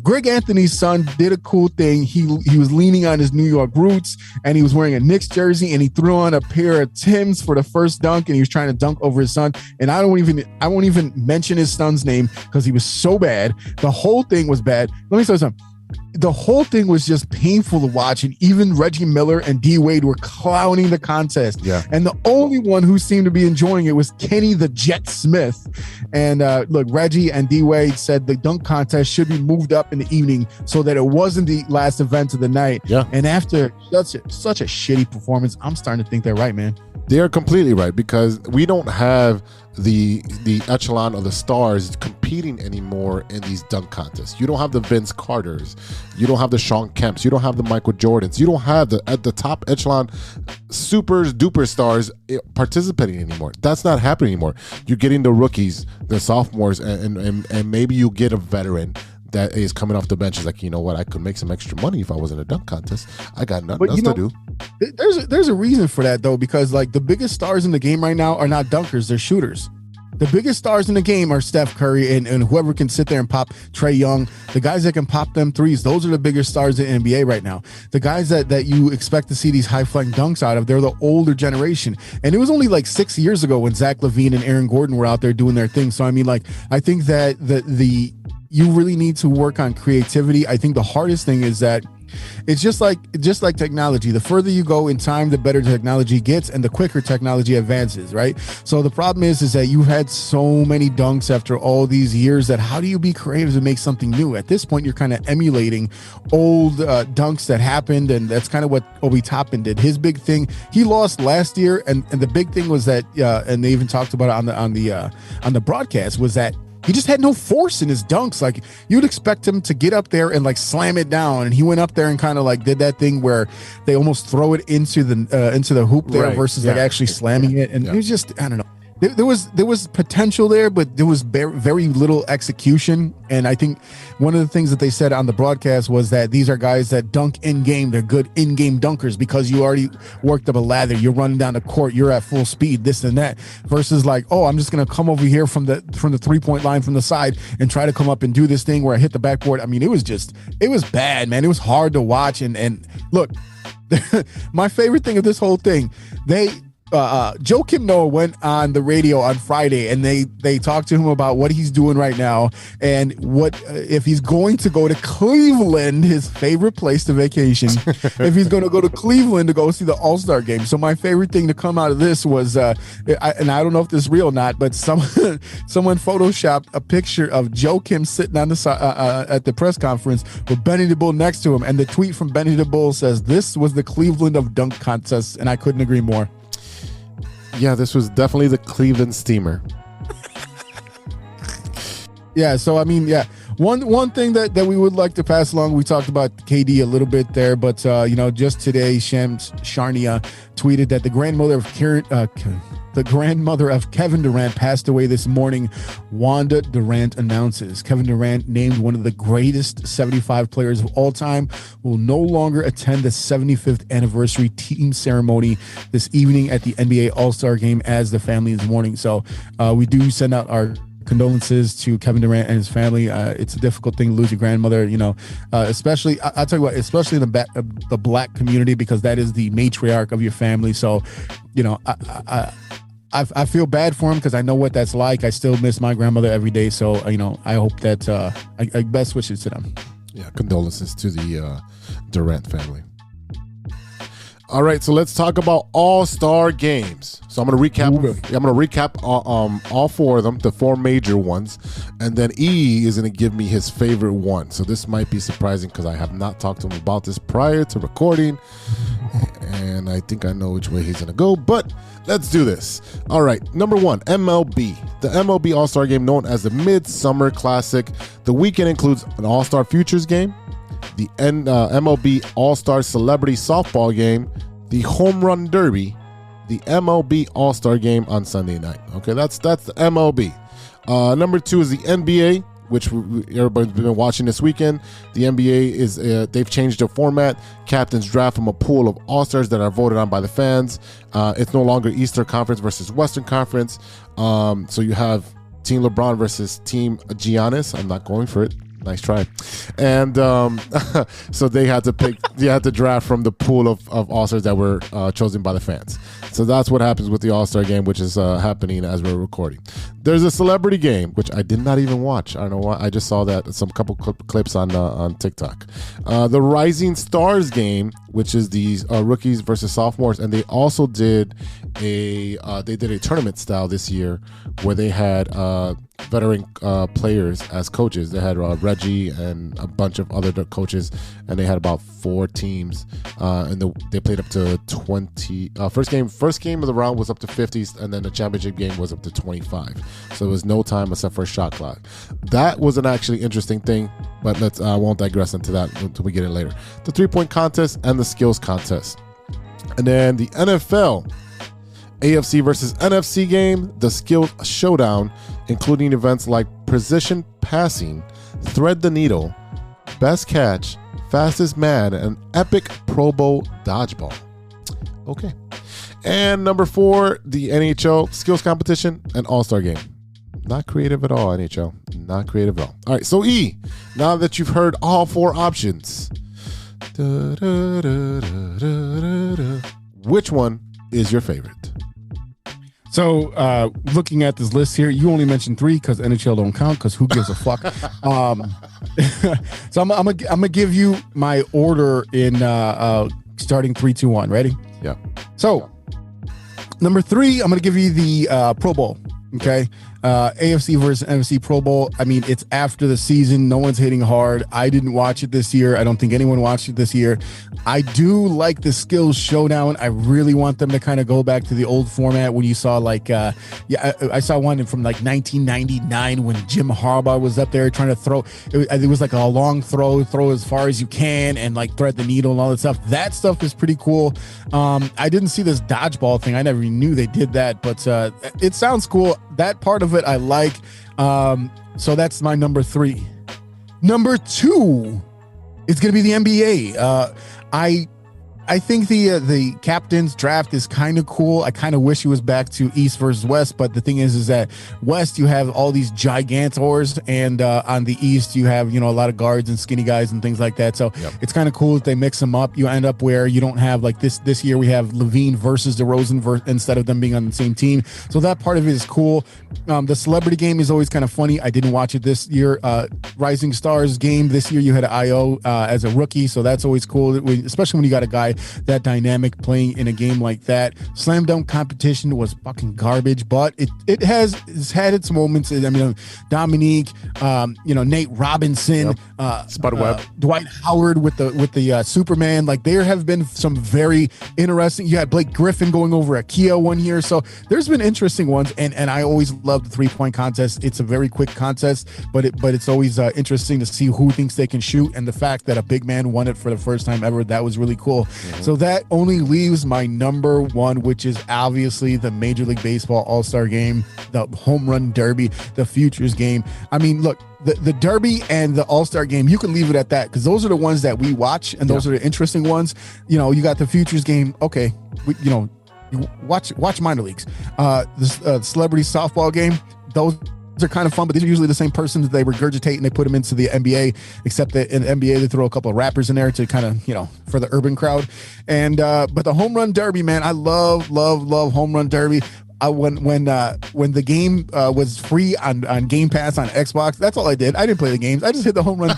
Greg Anthony's son did a cool thing. He was leaning on his New York roots, and he was wearing a Knicks jersey, and he threw on a pair of Timbs for the first dunk, and he was trying to dunk over his son. And I won't even mention his son's name because he was so bad. The whole thing was bad. Let me tell you something. The whole thing was just painful to watch, and even Reggie Miller and D Wade were clowning the contest. Yeah. And the only one who seemed to be enjoying it was Kenny the Jet Smith. And look, Reggie and D Wade said the dunk contest should be moved up in the evening so that it wasn't the last event of the night. Yeah. And after such a shitty performance, I'm starting to think they're right, man. They are completely right, because we don't have the echelon of the stars competing anymore in these dunk contests. You don't have the Vince Carters, you don't have the Sean Kemps, you don't have the Michael Jordans, you don't have at the top echelon super duper stars participating anymore. That's not happening anymore. You're getting the rookies, the sophomores, and maybe you get a veteran that is coming off the bench. Is like, you know what, I could make some extra money if I was in a dunk contest. I got nothing else to do. There's a reason for that though, because like the biggest stars in the game right now are not dunkers, they're shooters. The biggest stars in the game are Steph Curry and whoever can sit there and pop Trae Young. The guys that can pop them threes, those are the biggest stars in the NBA right now. The guys that you expect to see these high-flying dunks out of, they're the older generation. And it was only like 6 years ago when Zach LaVine and Aaron Gordon were out there doing their thing. So I mean, like, I think that you really need to work on creativity. I think the hardest thing is that it's just like technology. The further you go in time, the better technology gets and the quicker technology advances, right? So the problem is that you've had so many dunks after all these years that how do you be creative to make something new? At this point, you're kind of emulating old dunks that happened, and that's kind of what Obi Toppin did. His big thing, he lost last year, and the big thing was that, and they even talked about it on the broadcast, was that he just had no force in his dunks. Like, you'd expect him to get up there and like slam it down, and he went up there and kind of like did that thing where they almost throw it into the hoop there, right, versus like actually slamming it. And it was just, I don't know. There was potential there, but there was very little execution. And I think one of the things that they said on the broadcast was that these are guys that dunk in game. They're good in game dunkers because you already worked up a lather. You're running down the court. You're at full speed. This and that. Versus like, oh, I'm just gonna come over here from the 3-point line from the side and try to come up and do this thing where I hit the backboard. I mean, it was bad, man. It was hard to watch. And look, my favorite thing of this whole thing, Joakim Noah went on the radio on Friday, and they talked to him about what he's doing right now and what if he's going to go to Cleveland, his favorite place to vacation, if he's going to go to Cleveland to go see the All-Star game. So my favorite thing to come out of this was, and I don't know if this is real or not, but someone photoshopped a picture of Joakim sitting on the at the press conference with Benny the Bull next to him, and the tweet from Benny the Bull says, "This was the Cleveland of dunk contests," and I couldn't agree more. Yeah, this was definitely the Cleveland Steamer. Yeah, so I mean, yeah, One thing that we would like to pass along, we talked about KD a little bit there, but just today, Shams Charania tweeted that the grandmother of Kevin Durant passed away this morning. Wanda Durant announces Kevin Durant, named one of the greatest 75 players of all time, will no longer attend the 75th anniversary team ceremony this evening at the NBA All-Star Game as the family is mourning. So we do send out our condolences to Kevin Durant and his family. It's a difficult thing to lose your grandmother, especially I'll tell you what, especially in the black community, because that is the matriarch of your family. So, I feel bad for him because I know what that's like. I still miss my grandmother every day. So, I hope that I best wishes to them. Yeah, condolences to the Durant family. All right, so let's talk about All-Star games. So I'm going to recap all four of them, the four major ones, and then E is going to give me his favorite one. So this might be surprising because I have not talked to him about this prior to recording, and I think I know which way he's going to go, but let's do this. All right, number one, MLB. The MLB All-Star Game, known as the Midsummer Classic. The weekend includes an All-Star Futures game, the MLB All-Star Celebrity Softball Game, the Home Run Derby, the MLB All-Star Game on Sunday night. Okay, that's the MLB. Number two is the NBA, which everybody's been watching this weekend. The NBA is they've changed their format. Captains draft from a pool of All-Stars that are voted on by the fans. It's no longer Eastern Conference versus Western Conference. So you have Team LeBron versus Team Giannis. I'm not going for it. Nice try. And so they had to draft from the pool of All-Stars that were chosen by the fans. So that's what happens with the All-Star Game, which is happening as we're recording. There's a celebrity game, which I did not even watch. I don't know why. I just saw that some couple clips on TikTok. The Rising Stars game, which is these rookies versus sophomores, and they also did a tournament style this year where they had veteran players as coaches. They had Reggie and a bunch of other coaches, and they had about 4 teams, and they played up to 20. First game of the round was up to 50, and then the championship game was up to 25. So there was no time except for a shot clock. That was an actually interesting thing, but I won't digress into that until we get it later. The 3-point contest and the skills contest, and then the NFL AFC versus NFC game, the skills showdown, including events like precision passing, thread the needle, best catch, fastest man, and epic Pro Bowl dodgeball. Okay. And number 4, the NHL skills competition and All-Star game. Not creative at all, NHL. Not creative at all. All right, so E, now that you've heard all 4 options, which one is your favorite? So looking at this list here, you only mentioned 3 because NHL don't count, because who gives a fuck? So I'm gonna give you my order in starting 3, 2, 1. Ready? Yeah. So number 3, I'm gonna give you the Pro Bowl. Okay. AFC versus NFC Pro Bowl. I mean, it's after the season. No one's hitting hard. I didn't watch it this year. I don't think anyone watched it this year. I do like the skills showdown. I really want them to kind of go back to the old format when you saw I saw one from like 1999 when Jim Harbaugh was up there trying to throw. It was like a long throw as far as you can, and like thread the needle and all that stuff. That stuff is pretty cool. I didn't see this dodgeball thing. I never knew they did that, but it sounds cool. That part of it I like. So that's my number 3. Number 2 is going to be the NBA. I think the captain's draft is kind of cool. I kind of wish it was back to East versus West, but the thing is that West you have all these gigantors, and on the East you have a lot of guards and skinny guys and things like that. So It's kind of cool that they mix them up. You end up where you don't have like this year we have Levine versus DeRozan instead of them being on the same team. So that part of it is cool. The celebrity game is always kind of funny. I didn't watch it this year. Rising Stars game this year you had IO as a rookie, so that's always cool, especially when you got a guy guy, that dynamic playing in a game like that. Slam dunk competition was fucking garbage, but it's had its moments. I mean, Dominique, Nate Robinson, Spud Webb, Dwight Howard with the Superman. Like, there have been some very interesting. You had Blake Griffin going over at Kia one year, so there's been interesting ones. And I always love the 3-point contest. It's a very quick contest, but it's always interesting to see who thinks they can shoot, and the fact that a big man won it for the first time ever, that was really cool. So that only leaves my number one, which is obviously the Major League Baseball All-Star Game, the Home Run Derby, the Futures Game. I mean, look, the Derby and the All-Star Game, you can leave it at that, because those are the ones that we watch, and those are the interesting ones. You got the Futures Game. Okay, you watch minor leagues. The celebrity softball game, those are kind of fun, but these are usually the same persons they regurgitate and they put them into the NBA, except that in the NBA they throw a couple of rappers in there to kind of, for the urban crowd. And but the Home Run Derby, man, I love Home Run Derby. When the game was free on Game Pass on Xbox, that's all I did. I didn't play the games. I just hit the Home Run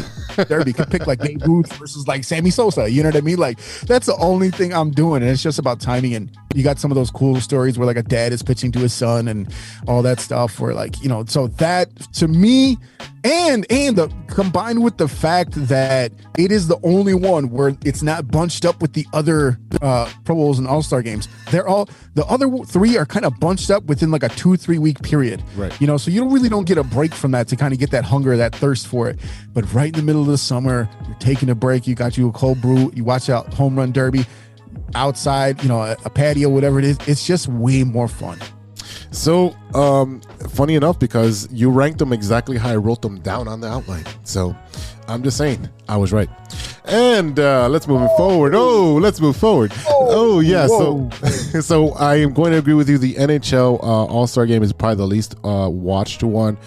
Derby. Could pick like Babe Ruth versus like Sammy Sosa. You know what I mean? Like, that's the only thing I'm doing, and it's just about timing. And you got some of those cool stories where like a dad is pitching to his son and all that stuff. Where like, so that to me, and combined with the fact that it is the only one where it's not bunched up with the other Pro Bowls and All-Star games. The other three are kind of bunched up within like a 2-3 week period. Right. So you really don't get a break from that to kind of get that hunger, that thirst for it. But right in the middle of the summer, you're taking a break, you got you a cold brew, you watch out Home Run Derby outside, a patio, whatever it is. It's just way more fun. So, funny enough, because you ranked them exactly how I wrote them down on the outline. So, I'm just saying, I was right. And let's move forward. Let's move forward. Yeah. So I am going to agree with you. The NHL All-Star Game is probably the least watched one.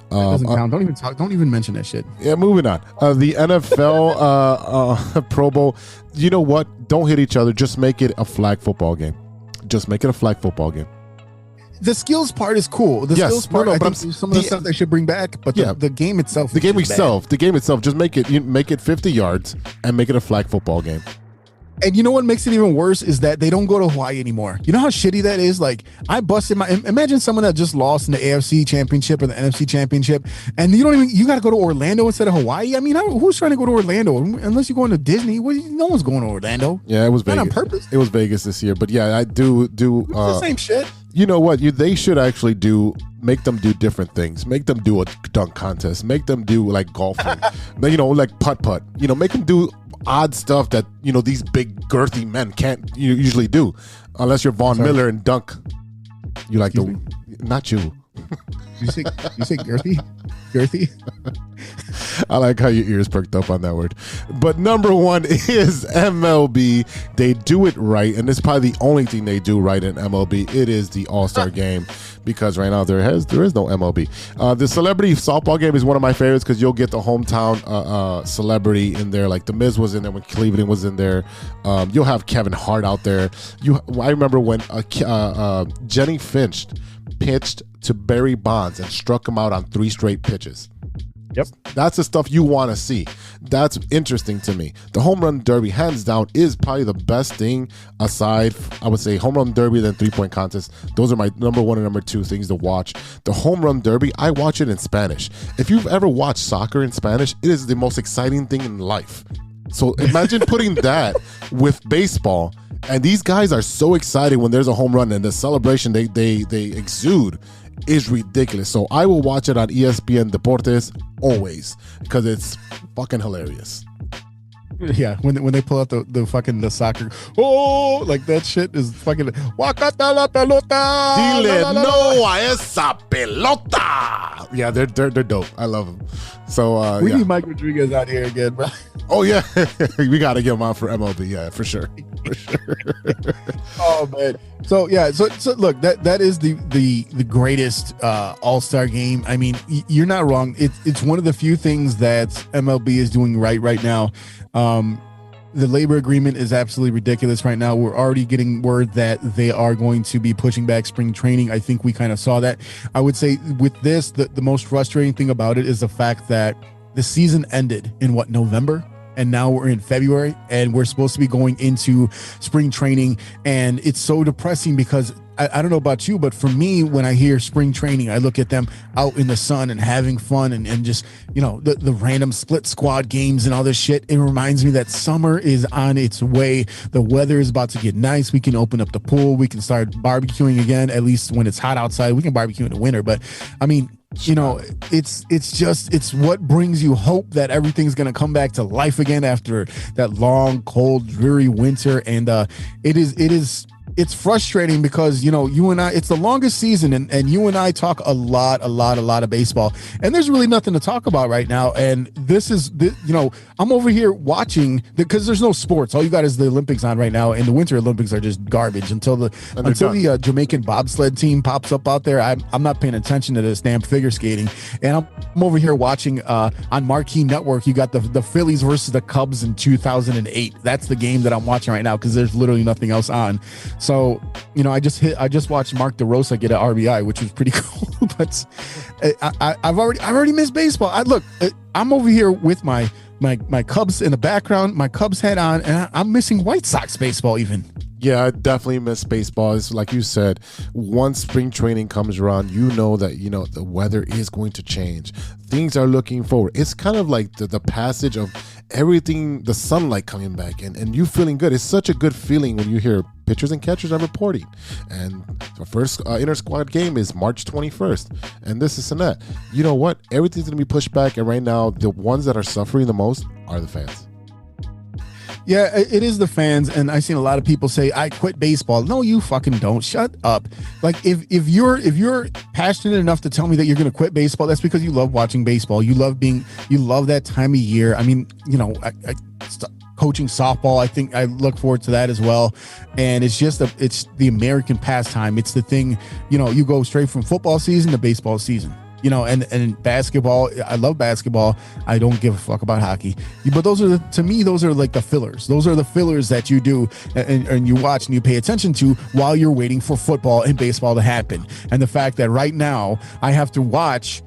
Doesn't count. Don't even talk. Don't even mention that shit. Yeah, moving on. The NFL Pro Bowl. You know what? Don't hit each other. Just make it a flag football game. The skills part is cool. The skills part, I think some of the stuff they should bring back. But the game itself, the game itself, just make it 50 yards and make it a flag football game. And you know what makes it even worse is that they don't go to Hawaii anymore. You know how shitty that is? Like, I busted imagine someone that just lost in the AFC Championship or the NFC Championship, and you got to go to Orlando instead of Hawaii. I mean, who's trying to go to Orlando? Unless you're going to Disney. No one's going to Orlando. Yeah, it was Vegas. Not on purpose. It was Vegas this year. But yeah, I do. It's the same shit. You know what? They should actually make them do different things. Make them do a dunk contest. Make them do like golfing. Like putt. Make them do odd stuff that these big girthy men can't usually do, unless you're Von Miller and dunk. You like not you. You say girthy? I like how your ears perked up on that word. But number one is MLB. They do it right, and it's probably the only thing they do right in MLB. It is the All-Star Game, because right now there is no MLB. The celebrity softball game is one of my favorites, because you'll get the hometown celebrity in there. Like The Miz was in there when Cleveland was in there. You'll have Kevin Hart out there. I remember when Jenny Finch pitched to Barry Bonds and struck him out on 3 straight pitches. Yep. That's the stuff you want to see. That's interesting to me. The Home Run Derby, hands down, is probably the best thing aside, I would say, Home Run Derby, then 3-point contest. Those are my number 1 and number 2 things to watch. The Home Run Derby, I watch it in Spanish. If you've ever watched soccer in Spanish, it is the most exciting thing in life. So imagine putting that with baseball. And these guys are so excited when there's a home run, and the celebration they exude is ridiculous. So I will watch it on ESPN Deportes always, because it's fucking hilarious. Yeah, when they pull out the soccer, like that shit is fucking Wakata la pelota. Dile no a esa pelota. Yeah, they're dope. I love them. So we need Mike Rodriguez out here again, bro. Oh yeah, we gotta get him on for MLB. Yeah, for sure. Oh man. So yeah, so look, that is the greatest All-Star game. I mean, you're not wrong. It's one of the few things that MLB is doing right now. The labor agreement is absolutely ridiculous right now. We're already getting word that they are going to be pushing back spring training. I think we kind of saw that. I would say with this, the most frustrating thing about it is the fact that the season ended in November? and now we're in February, and we're supposed to be going into spring training, and it's so depressing because I don't know about you, but for me, when I hear spring training, I look at them out in the sun and having fun and just, the random split squad games and all this shit. It reminds me that summer is on its way. The weather is about to get nice. We can open up the pool. We can start barbecuing again, at least when it's hot outside. We can barbecue in the winter, but I mean, it's what brings you hope that everything's going to come back to life again after that long, cold, dreary winter. And it's frustrating because, you and I, it's the longest season, and you and I talk a lot of baseball, and there's really nothing to talk about right now. And I'm over here watching because there's no sports. All you got is the Olympics on right now, and the Winter Olympics are just garbage until the Jamaican bobsled team pops up out there. I'm not paying attention to this damn figure skating, and I'm over here watching on Marquee Network. You got the Phillies versus the Cubs in 2008. That's the game that I'm watching right now because there's literally nothing else on. So, I just watched Mark DeRosa get an RBI, which was pretty cool. But I've already missed baseball. I'm over here with my Cubs in the background, my Cubs hat on, and I'm missing White Sox baseball even. Yeah, I definitely miss baseball. It's like you said, once spring training comes around, that, the weather is going to change. Things are looking forward. It's kind of like the passage of everything, the sunlight coming back and you feeling good. It's such a good feeling when you hear pitchers and catchers are reporting. And the first inter-squad game is March 21st. And this and that. You know what? Everything's going to be pushed back. And right now, the ones that are suffering the most are the fans. Yeah, it is the fans, and I've seen a lot of people say, I quit baseball. No, you fucking don't. Shut up. Like, if you're passionate enough to tell me that you're going to quit baseball, that's because you love watching baseball. You love that time of year. I mean, coaching softball, I think I look forward to that as well. And it's the American pastime. It's the thing, you go straight from football season to baseball season. And basketball, I love basketball. I don't give a fuck about hockey. But to me, those are like the fillers. Those are the fillers that you do and you watch and you pay attention to while you're waiting for football and baseball to happen. And the fact that right now I have to watch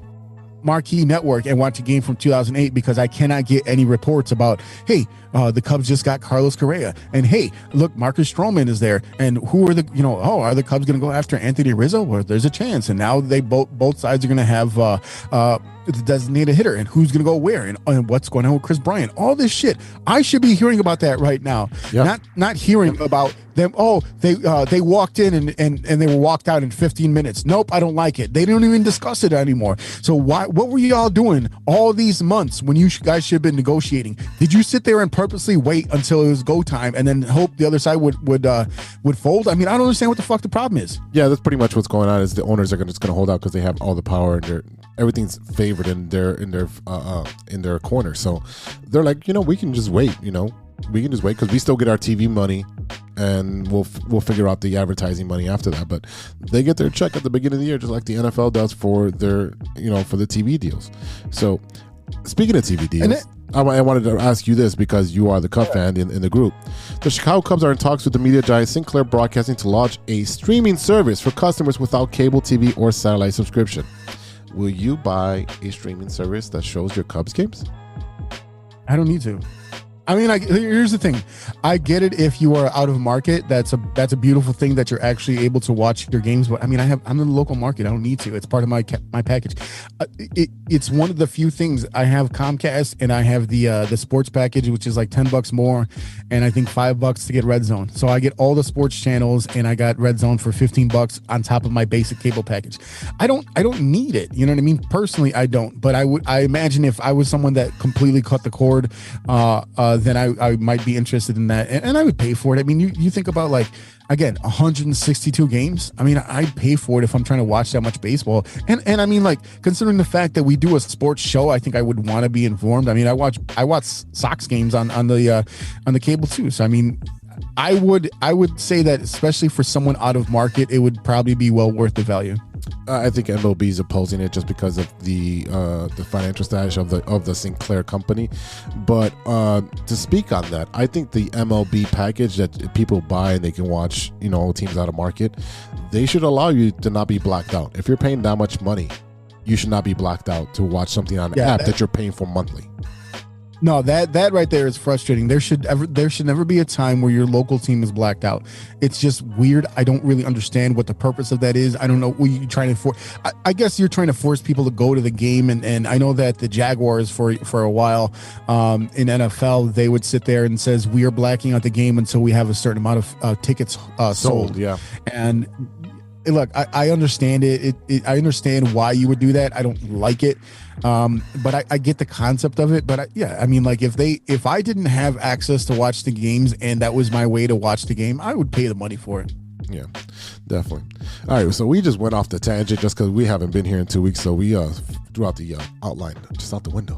Marquee Network and watch a game from 2008 because I cannot get any reports about, hey, the Cubs just got Carlos Correa, and hey, look, Marcus Stroman is there, and who are are the Cubs going to go after Anthony Rizzo? Well, there's a chance, and now they both sides are going to have the designated hitter, and who's going to go where, and what's going on with Chris Bryant. All this shit, I should be hearing about that right now. Yep. Not hearing about them. Oh, they walked in and they were walked out in 15 minutes. Nope, I don't like it. They don't even discuss it anymore. So what were you all doing all these months when you guys should have been negotiating? Did you sit there and purposely wait until it was go time and then hope the other side would fold? I mean, I don't understand what the fuck the problem is. Yeah, that's pretty much what's going on. Is the owners are just going to hold out because they have all the power and everything's favored in their corner. So they're like, we can just wait. We can just wait because we still get our TV money, and we'll figure out the advertising money after that. But they get their check at the beginning of the year, just like the NFL does for their for the TV deals. So speaking of TV deals, I wanted to ask you this because you are the Cub fan in the group. The Chicago Cubs are in talks with the media giant Sinclair Broadcasting to launch a streaming service for customers without cable TV or satellite subscription. Will you buy a streaming service that shows your Cubs games? I don't need to. I mean, here's the thing. I get it if you are out of market. That's a beautiful thing that you're actually able to watch your games. But I mean, I'm in the local market. I don't need to. It's part of my package. It's one of the few things. I have Comcast and I have the sports package, which is like $10 more, and I think $5 to get Red Zone. So I get all the sports channels, and I got Red Zone for $15 on top of my basic cable package. I don't need it. You know what I mean? Personally, I don't. But I imagine if I was someone that completely cut the cord, then I might be interested in that, and I would pay for it. I mean, you think about, like, again, 162 games. I mean, I'd pay for it if I'm trying to watch that much baseball. And I mean, like, considering the fact that we do a sports show, I think I would want to be informed. I mean, I watch Sox games on the cable too. So I mean, I would say that, especially for someone out of market, it would probably be well worth the value. I think MLB is opposing it just because of the financial status of the Sinclair company. But to speak on that, I think the MLB package that people buy and they can watch, teams out of market, they should allow you to not be blacked out. If you're paying that much money, you should not be blacked out to watch something on an app that you're paying for monthly. No, that right there is frustrating. There should never be a time where your local team is blacked out. It's just weird. I don't really understand what the purpose of that is. I don't know what you trying to force. I guess you're trying to force people to go to the game, and I know that the Jaguars for a while in NFL they would sit there and says we are blacking out the game until we have a certain amount of tickets sold. Yeah, and look, I understand it. I understand why you would do that. I don't like it. But I get the concept of it. But I mean, like if I didn't have access to watch the games and that was my way to watch the game, I would pay the money for it. Yeah, definitely. All right, so we just went off the tangent just because we haven't been here in 2 weeks, so we threw out the outline just out the window.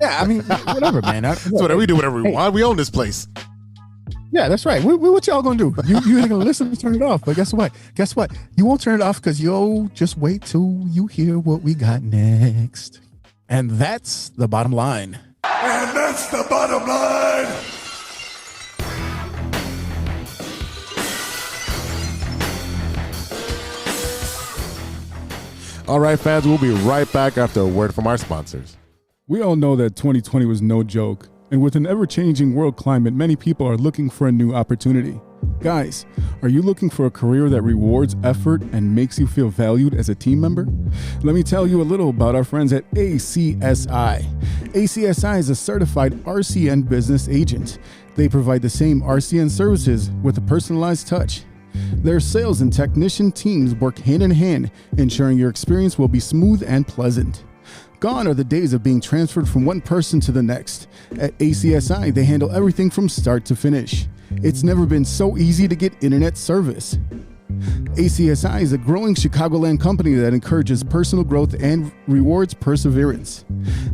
Yeah, I mean, whatever, man. We do whatever we want. We own this place. Yeah, that's right. What y'all gonna do? You ain't gonna listen to turn it off. But guess what? You won't turn it off because you'll just wait till you hear what we got next. And that's the bottom line. And that's the bottom line. All right, fans, we'll be right back after a word from our sponsors. We all know that 2020 was no joke. And with an ever-changing world climate, many people are looking for a new opportunity. Guys, are you looking for a career that rewards effort and makes you feel valued as a team member? Let me tell you a little about our friends at ACSI. ACSI is a certified RCN business agent. They provide the same RCN services with a personalized touch. Their sales and technician teams work hand in hand, ensuring your experience will be smooth and pleasant. Gone are the days of being transferred from one person to the next. At ACSI, they handle everything from start to finish. It's never been so easy to get internet service. ACSI is a growing Chicagoland company that encourages personal growth and rewards perseverance.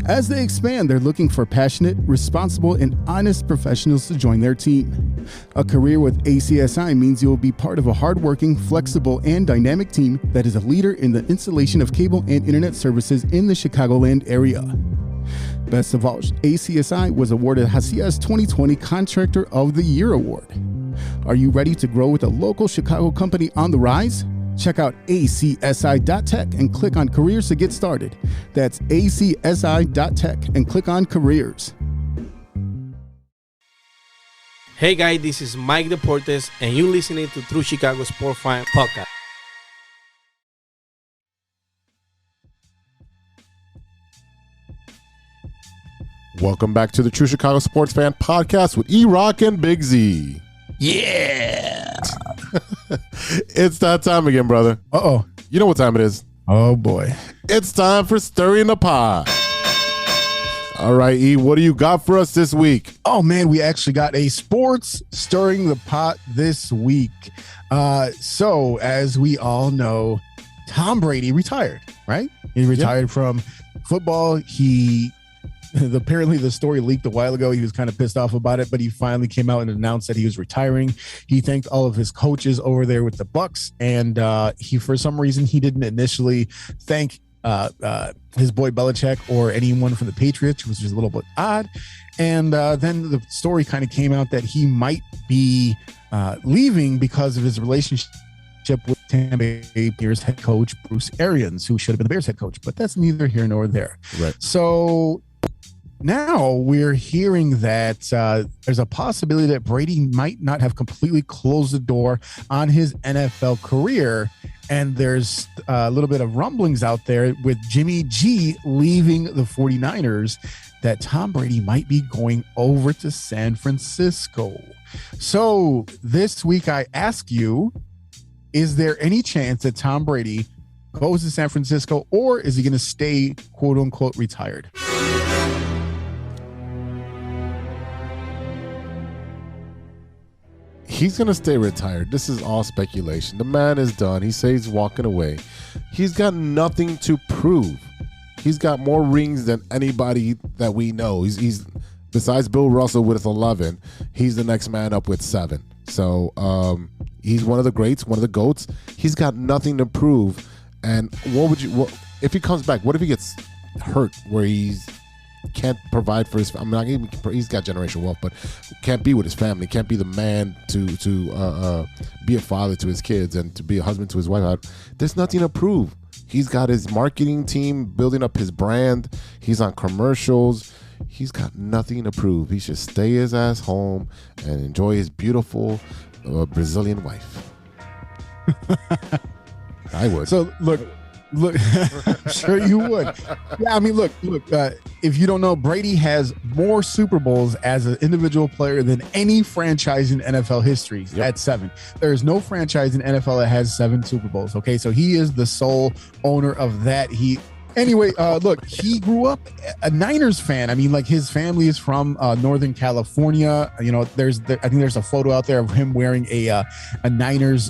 As they expand, they're looking for passionate, responsible, and honest professionals to join their team. A career with ACSI means you will be part of a hardworking, flexible, and dynamic team that is a leader in the installation of cable and internet services in the Chicagoland area. Best of all, ACSI was awarded Hacia's 2020 Contractor of the Year Award. Are you ready to grow with a local Chicago company on the rise? Check out acsi.tech and click on careers to get started. That's acsi.tech and click on careers. Hey guys, this is Mike Deportes and you're listening to True Chicago Sport Fan Podcast. Welcome back to the True Chicago Sports Fan Podcast with E-Rock and Big Z. Yeah. It's that time again, brother. Uh-oh. You know what time it is. Oh, boy. It's time for Stirring the Pot. All right, E, what do you got for us this week? Oh, man, we actually got a sports stirring the pot this week. So, as we all know, Tom Brady retired, right? He retired from football. Apparently the story leaked a while ago. He was kind of pissed off about it, but he finally came out and announced that he was retiring. He thanked all of his coaches over there with the Bucks, and he, for some reason, he didn't initially thank his boy Belichick or anyone from the Patriots, which was a little bit odd. And then the story kind of came out that he might be leaving because of his relationship with Tampa Bay Bears head coach Bruce Arians, who should have been the Bears head coach, but that's neither here nor there. Right. So now we're hearing that there's a possibility that Brady might not have completely closed the door on his NFL career. And there's a little bit of rumblings out there with Jimmy G leaving the 49ers that Tom Brady might be going over to San Francisco. So this week I ask you, is there any chance that Tom Brady goes to San Francisco, or is he going to stay, quote unquote, retired? He's going to stay retired. This is all speculation. The man is done. He says he's walking away. He's got nothing to prove. He's got more rings than anybody that we know. He's besides Bill Russell with 11, he's the next man up with 7. So he's one of the greats, one of the GOATs. He's got nothing to prove. And if he comes back, what if he gets hurt where he's can't provide for his family? He's got generational wealth, but can't be with his family, can't be the man to be a father to his kids and to be a husband to his wife. There's nothing to prove. He's got his marketing team building up his brand. He's on commercials. he's got nothing to prove. He should stay his ass home and enjoy his beautiful Brazilian wife. I would. So look, sure you would. Yeah, I mean, look. If you don't know, Brady has more Super Bowls as an individual player than any franchise in NFL history at 7. There is no franchise in NFL that has 7 Super Bowls. Okay, so he is the sole owner of that. Anyway, look, he grew up a Niners fan. I mean, like his family is from Northern California. You know, I think there's a photo out there of him wearing a Niners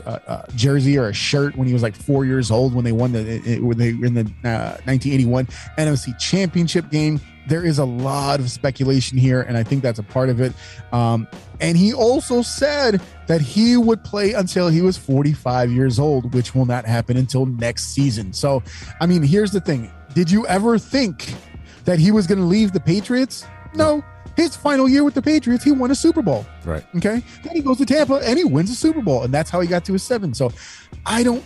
jersey or a shirt when he was like 4 years old when they won in the 1981 NFC Championship game. There is a lot of speculation here, and I think that's a part of it. And he also said that he would play until he was 45 years old, which will not happen until next season. So, I mean, here's the thing. Did you ever think that he was going to leave the Patriots? No. His final year with the Patriots, he won a Super Bowl. Right. Okay. Then he goes to Tampa and he wins a Super Bowl, and that's how he got to his 7. So I don't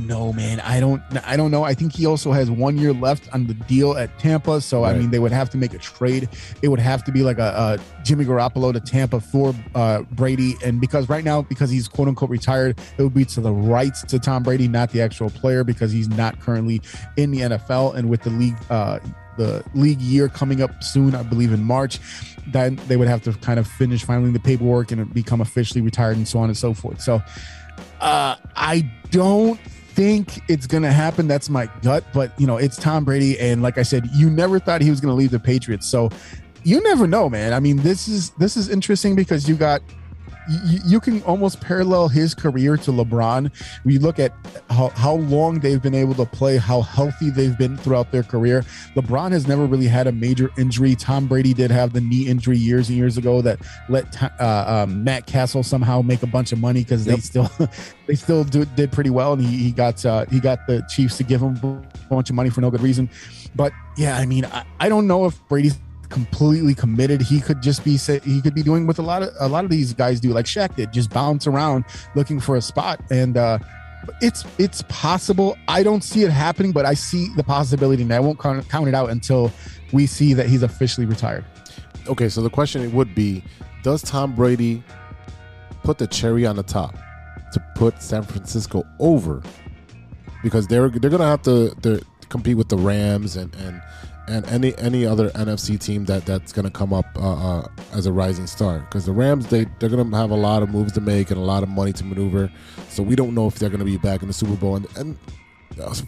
know, man. I don't know. I think he also has 1 year left on the deal at Tampa. So right. I mean, they would have to make a trade. It would have to be like a Jimmy Garoppolo to Tampa for Brady. And because right now, because he's quote unquote retired, it would be to the rights to Tom Brady, not the actual player, because he's not currently in the NFL. And with the league year coming up soon, I believe in March, then they would have to kind of finish filing the paperwork and become officially retired and so on and so forth. So I don't think it's going to happen. That's my gut, but you know, it's Tom Brady. And like I said, you never thought he was going to leave the Patriots. So you never know, man. I mean, this is interesting because you can almost parallel his career to LeBron. When you look at how long they've been able to play, how healthy they've been throughout their career. LeBron has never really had a major injury. Tom Brady did have the knee injury years and years ago that let Matt Castle somehow make a bunch of money because they still did pretty well, and he got the Chiefs to give him a bunch of money for no good reason. But yeah, I mean, I don't know if Brady's completely committed. He could be doing what a lot of these guys do, like Shaq did, just bounce around looking for a spot. And it's possible. I don't see it happening, but I see the possibility, and I won't count it out until we see that he's officially retired. Okay, so the question would be, does Tom Brady put the cherry on the top to put San Francisco over? Because they're gonna have to compete with the Rams and any other NFC team that's going to come up as a rising star. Because the Rams, they're going to have a lot of moves to make and a lot of money to maneuver. So we don't know if they're going to be back in the Super Bowl. And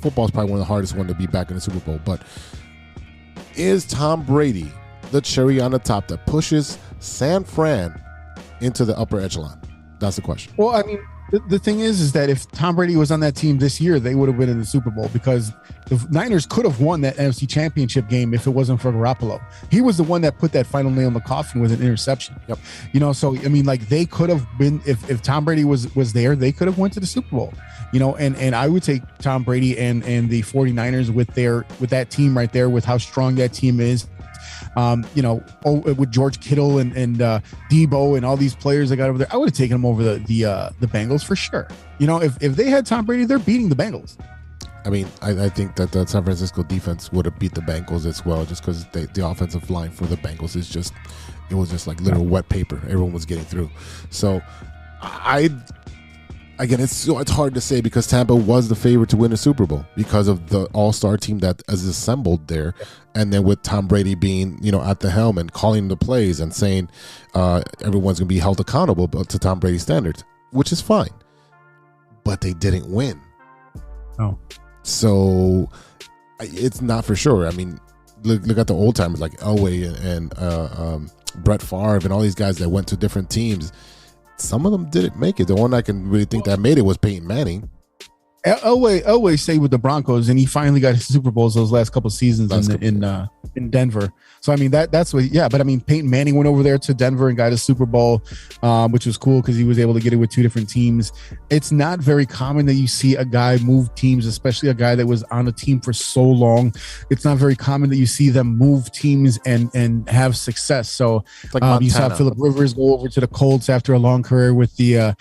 football is probably one of the hardest ones to be back in the Super Bowl. But is Tom Brady the cherry on the top that pushes San Fran into the upper echelon? That's the question. Well, I mean, the thing is that if Tom Brady was on that team this year, they would have been in the Super Bowl, because the Niners could have won that NFC Championship game if it wasn't for Garoppolo. He was the one that put that final nail in the coffin with an interception. Yep. You know, so I mean, like, they could have been, if Tom Brady was there, they could have went to the Super Bowl. You know, and I would take Tom Brady and the 49ers with that team right there, with how strong that team is. You know, with George Kittle and Debo and all these players they got over there, I would have taken them over the Bengals for sure. You know, if they had Tom Brady, they're beating the Bengals. I mean, I think that the San Francisco defense would have beat the Bengals as well, just because the offensive line for the Bengals was just like literal wet paper. Everyone was getting through. So again, it's hard to say, because Tampa was the favorite to win a Super Bowl because of the all-star team that is assembled there. And then with Tom Brady being, you know, at the helm and calling the plays and saying everyone's going to be held accountable to Tom Brady's standards, which is fine. But they didn't win. Oh. So it's not for sure. I mean, look at the old timers like Elway and Brett Favre and all these guys that went to different teams. Some of them didn't make it. The one I can really think that made it was Peyton Manning. Elway stayed with the Broncos, and he finally got his Super Bowls those last couple seasons in Denver. So I mean that's what, yeah. But I mean, Peyton Manning went over there to Denver and got a Super Bowl, which was cool because he was able to get it with two different teams. It's not very common that you see a guy move teams, especially a guy that was on a team for so long. It's not very common that you see them move teams and have success. So like you saw Phillip Rivers go over to the Colts after a long career with the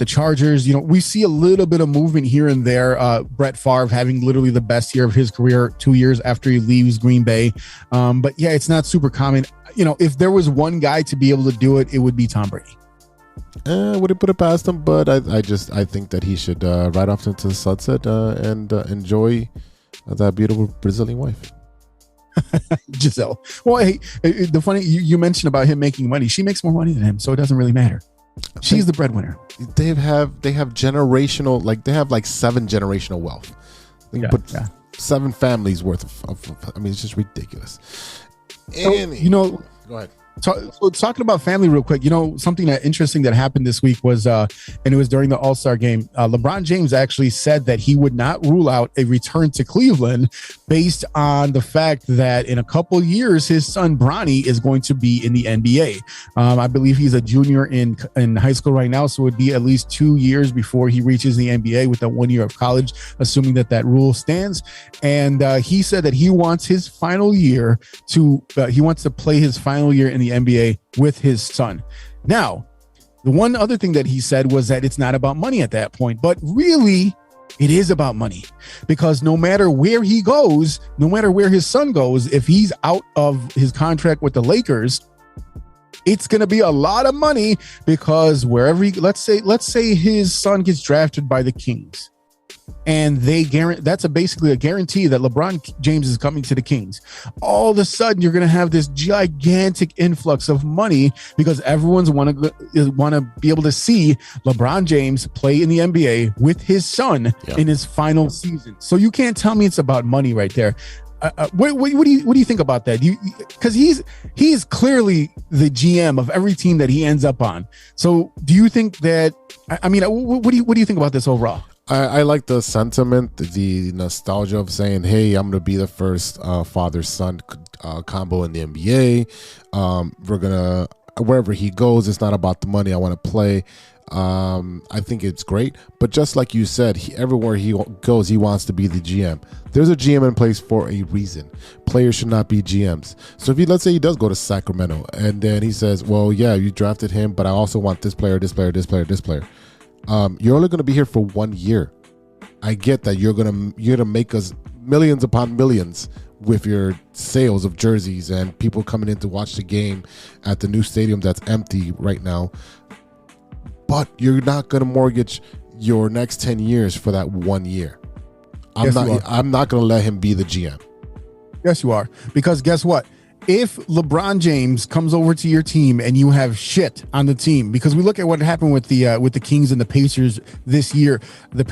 Chargers. You know, we see a little bit of movement point here and there. Brett Favre having literally the best year of his career 2 years after he leaves Green Bay. But yeah, it's not super common. You know, if there was one guy to be able to do it, it would be Tom Brady. Wouldn't put it past him, but I think that he should ride off into the sunset and enjoy that beautiful Brazilian wife. Giselle. Well, hey, the funny you mentioned about him making money. She makes more money than him, so it doesn't really matter. She's the breadwinner. They have generational, like they have like 7 generational wealth. They can put 7 families worth of I mean, it's just ridiculous. So, you know, go ahead. So talking about family real quick, you know, something that interesting that happened this week was, and it was during the All-Star game, LeBron James actually said that he would not rule out a return to Cleveland based on the fact that in a couple years, his son Bronny is going to be in the NBA. I believe he's a junior in high school right now, so it would be at least 2 years before he reaches the NBA with that 1 year of college, assuming that rule stands. And he said that he wants his final year he wants to play his final year in the NBA with his son. Now, the one other thing that he said was that it's not about money at that point, but really it is about money, because no matter where he goes, no matter where his son goes, if he's out of his contract with the Lakers, it's going to be a lot of money, because wherever let's say his son gets drafted by the Kings, and that's basically a guarantee that LeBron James is coming to the Kings. All of a sudden, you're going to have this gigantic influx of money, because everyone's want to be able to see LeBron James play in the NBA with his son in his final season. So you can't tell me it's about money right there. What do you think about that? Because he's clearly the GM of every team that he ends up on. So do you think that? I mean, what do you think about this overall? I like the sentiment, the nostalgia of saying, hey, I'm going to be the first father-son combo in the NBA. We're going to, wherever he goes, it's not about the money. I want to play. I think it's great. But just like you said, everywhere he goes, he wants to be the GM. There's a GM in place for a reason. Players should not be GMs. So if let's say he does go to Sacramento, and then he says, well, yeah, you drafted him, but I also want this player, this player, this player, this player. You're only going to be here for 1 year. I get that you're gonna make us millions upon millions with your sales of jerseys and people coming in to watch the game at the new stadium that's empty right now. But you're not gonna mortgage your next 10 years for that 1 year. I'm not gonna let him be the GM. Yes, you are. Because guess what? If LeBron James comes over to your team and you have shit on the team, because we look at what happened with the Kings and the Pacers this year, the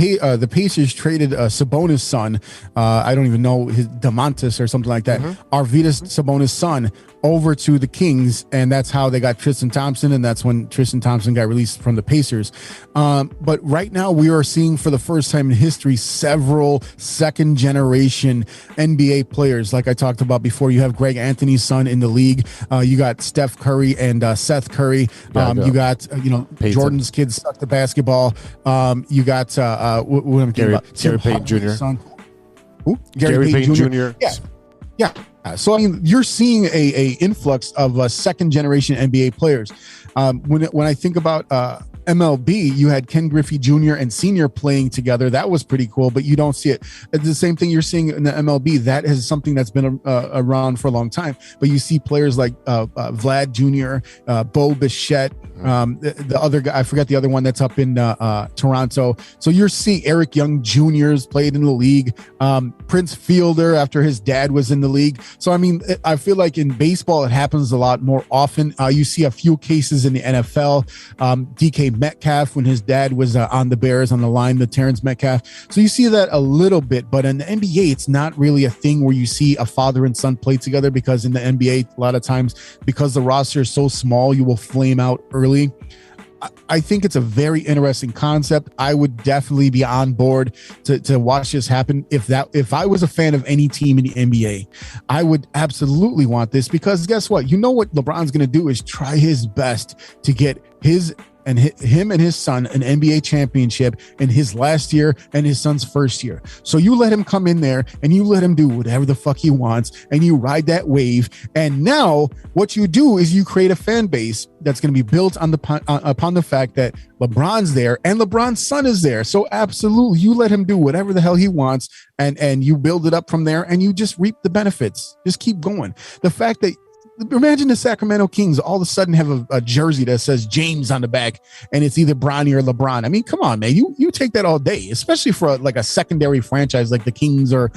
Pacers traded Sabonis' son, I don't even know, his Demontis or something like that, Arvydas Sabonis' son, over to the Kings, and that's how they got Tristan Thompson, and that's when Tristan Thompson got released from the Pacers. But right now we are seeing for the first time in history several second generation NBA players. Like I talked about before, you have Greg Anthony's son in the league. You got Steph Curry and Seth Curry. You got Peyton. Jordan's kids suck the basketball. You got what I'm talking about, Gary Payton Jr. Son. Who? Gary Payton Jr. Yeah. So I mean, you're seeing a influx of second generation NBA players. When I think about MLB, you had Ken Griffey Jr. and Sr. playing together. That was pretty cool, but you don't see it. It's the same thing you're seeing in the MLB. That is something that's been around for a long time. But you see players like Vlad Jr., Bo Bichette, the other guy, I forget the other one that's up in Toronto. So you're seeing Eric Young Jr.'s played in the league. Prince Fielder after his dad was in the league. So I mean, I feel like in baseball it happens a lot more often. You see a few cases in the NFL. DK Metcalf when his dad was on the Bears on the line, the Terrence Metcalf. So you see that a little bit, but in the NBA, it's not really a thing where you see a father and son play together, because in the NBA, a lot of times, because the roster is so small, you will flame out early. I think it's a very interesting concept. I would definitely be on board to watch this happen. If I was a fan of any team in the NBA, I would absolutely want this, because guess what? You know what LeBron's going to do is try his best to get his and him and his son an NBA championship in his last year and his son's first year. So you let him come in there and you let him do whatever the fuck he wants and you ride that wave. And now what you do is you create a fan base that's going to be built on upon the fact that LeBron's there and LeBron's son is there. So absolutely, you let him do whatever the hell he wants and you build it up from there and you just reap the benefits. Just keep going. The fact that imagine the Sacramento Kings all of a sudden have a jersey that says James on the back and it's either Bronny or LeBron. I mean, come on, man. You take that all day, especially for like a secondary franchise like the Kings or,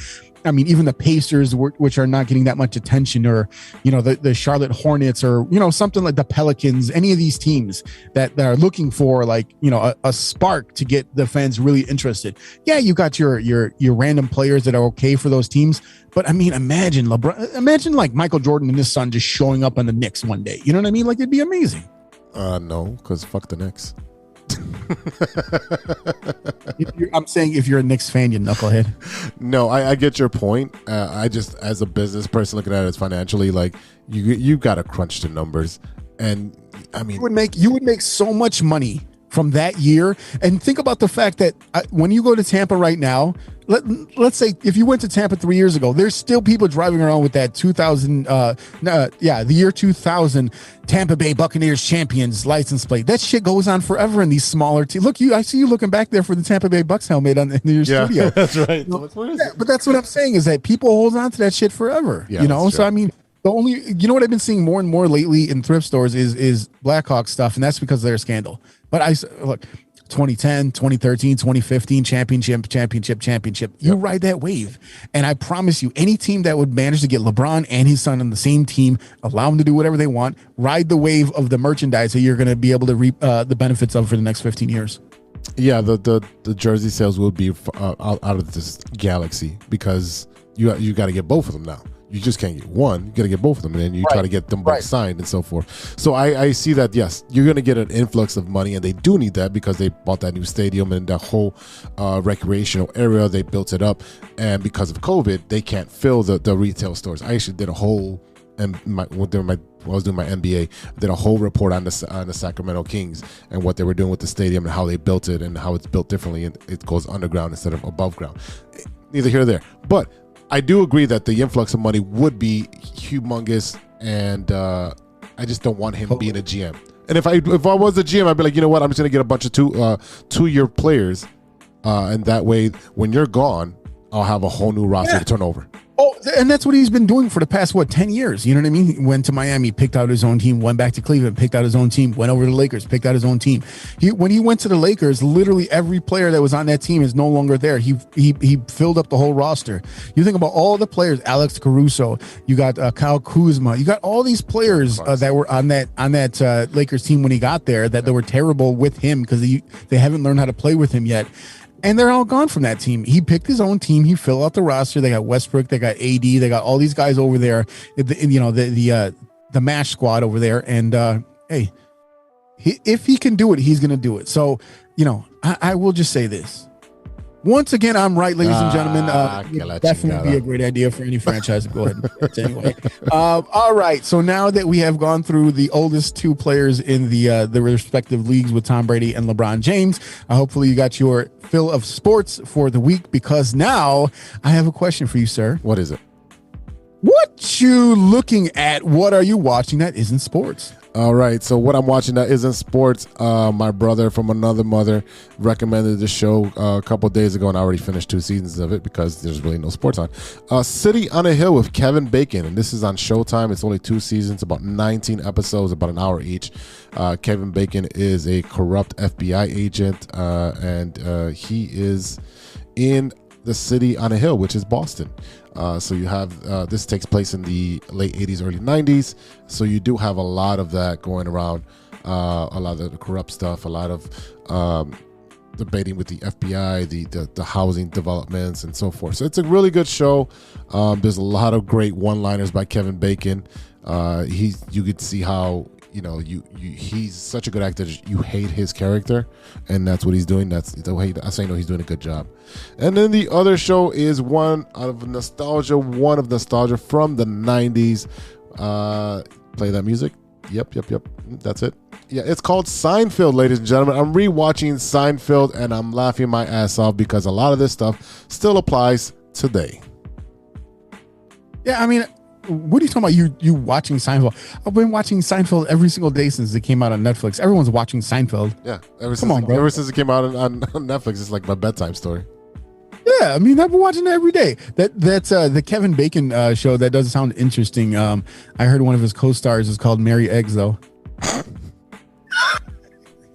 I mean, even the Pacers, which are not getting that much attention, or, you know, the Charlotte Hornets, or, you know, something like the Pelicans, any of these teams that are looking for like, you know, a spark to get the fans really interested. Yeah, you got your random players that are okay for those teams. But I mean, imagine like Michael Jordan and his son just showing up on the Knicks one day. You know what I mean? Like, it'd be amazing. No, because fuck the Knicks. I'm saying if you're a Knicks fan, you knucklehead. No, I get your point. I just, as a business person looking at it financially, like you got to crunch the numbers, and I mean, you would make so much money from that year. And think about the fact that when you go to Tampa right now, let's say if you went to Tampa 3 years ago, there's still people driving around with that 2000, the year 2000 Tampa Bay Buccaneers champions license plate. That shit goes on forever in these smaller teams. Look, I see you looking back there for the Tampa Bay Bucks helmet in your studio. That's right. But that's what I'm saying is that people hold on to that shit forever. Yeah, you know, so true. I mean, you know what I've been seeing more and more lately in thrift stores is Blackhawk stuff, and that's because of their scandal. But look, 2010, 2013, 2015, championship. You ride that wave. And I promise you, any team that would manage to get LeBron and his son on the same team, allow them to do whatever they want, ride the wave of the merchandise that you're going to be able to reap the benefits of for the next 15 years. Yeah, the jersey sales will be out of this galaxy, because you got to get both of them now. You just can't get one. You got to get both of them, and then you try to get them both signed and so forth. So I see that, yes, you're going to get an influx of money, and they do need that because they bought that new stadium and the whole recreational area. They built it up, and because of COVID, they can't fill the retail stores. I actually did a whole, and when I was doing my MBA, did a whole report on the Sacramento Kings and what they were doing with the stadium and how they built it and how it's built differently, and it goes underground instead of above ground. Neither here nor there, but I do agree that the influx of money would be humongous, and I just don't want him being a GM. And if I was a GM, I'd be like, you know what, I'm just gonna get a bunch of two-year players, and that way, when you're gone, I'll have a whole new roster to turn over. Oh, and that's what he's been doing for the past, 10 years. You know what I mean? He went to Miami, picked out his own team, went back to Cleveland, picked out his own team, went over to the Lakers, picked out his own team. When he went to the Lakers, literally every player that was on that team is no longer there. He filled up the whole roster. You think about all the players, Alex Caruso, you got Kyle Kuzma, you got all these players that were on that Lakers team when he got there that they were terrible with him because they haven't learned how to play with him yet. And they're all gone from that team. He picked his own team. He filled out the roster. They got Westbrook. They got AD. They got all these guys over there. The MASH squad over there. And hey, if he can do it, he's going to do it. So, I will just say this. Once again, I'm right, ladies and gentlemen. Definitely be a great idea for any franchise to go ahead and do it anyway. All right. So now that we have gone through the oldest two players in the respective leagues with Tom Brady and LeBron James, hopefully you got your fill of sports for the week, because now I have a question for you, sir. What is it? What you looking at? What are you watching that isn't sports? All right, so what I'm watching that isn't sports, my brother from another mother recommended the show a couple days ago, and I already finished 2 seasons of it because there's really no sports on. City on a Hill with Kevin Bacon, and this is on Showtime. It's only 2 seasons, about 19 episodes, about an hour each. Kevin Bacon is a corrupt FBI agent, and he is in the city on a hill, which is Boston. So you have this takes place in the late 80s, early 90s. So you do have a lot of that going around, a lot of the corrupt stuff, a lot of debating with the FBI, the housing developments, and so forth. So it's a really good show. There's a lot of great one-liners by Kevin Bacon. You could see how he's such a good actor. You hate his character, and that's what he's doing. That's how I know he's doing a good job. And then the other show is one of nostalgia from the 90s. Play that music. Yep. That's it. Yeah, it's called Seinfeld, ladies and gentlemen. I'm rewatching Seinfeld, and I'm laughing my ass off because a lot of this stuff still applies today. Yeah, I mean, what are you talking about? You watching Seinfeld? I've been watching Seinfeld every single day since it came out on Netflix. Everyone's watching Seinfeld. Yeah, Come on, bro. Ever since it came out on Netflix, it's like my bedtime story. Yeah, I mean, I've been watching it every day. That's the Kevin Bacon show. That does sound interesting. I heard one of his co-stars is called Mary Eggs, though.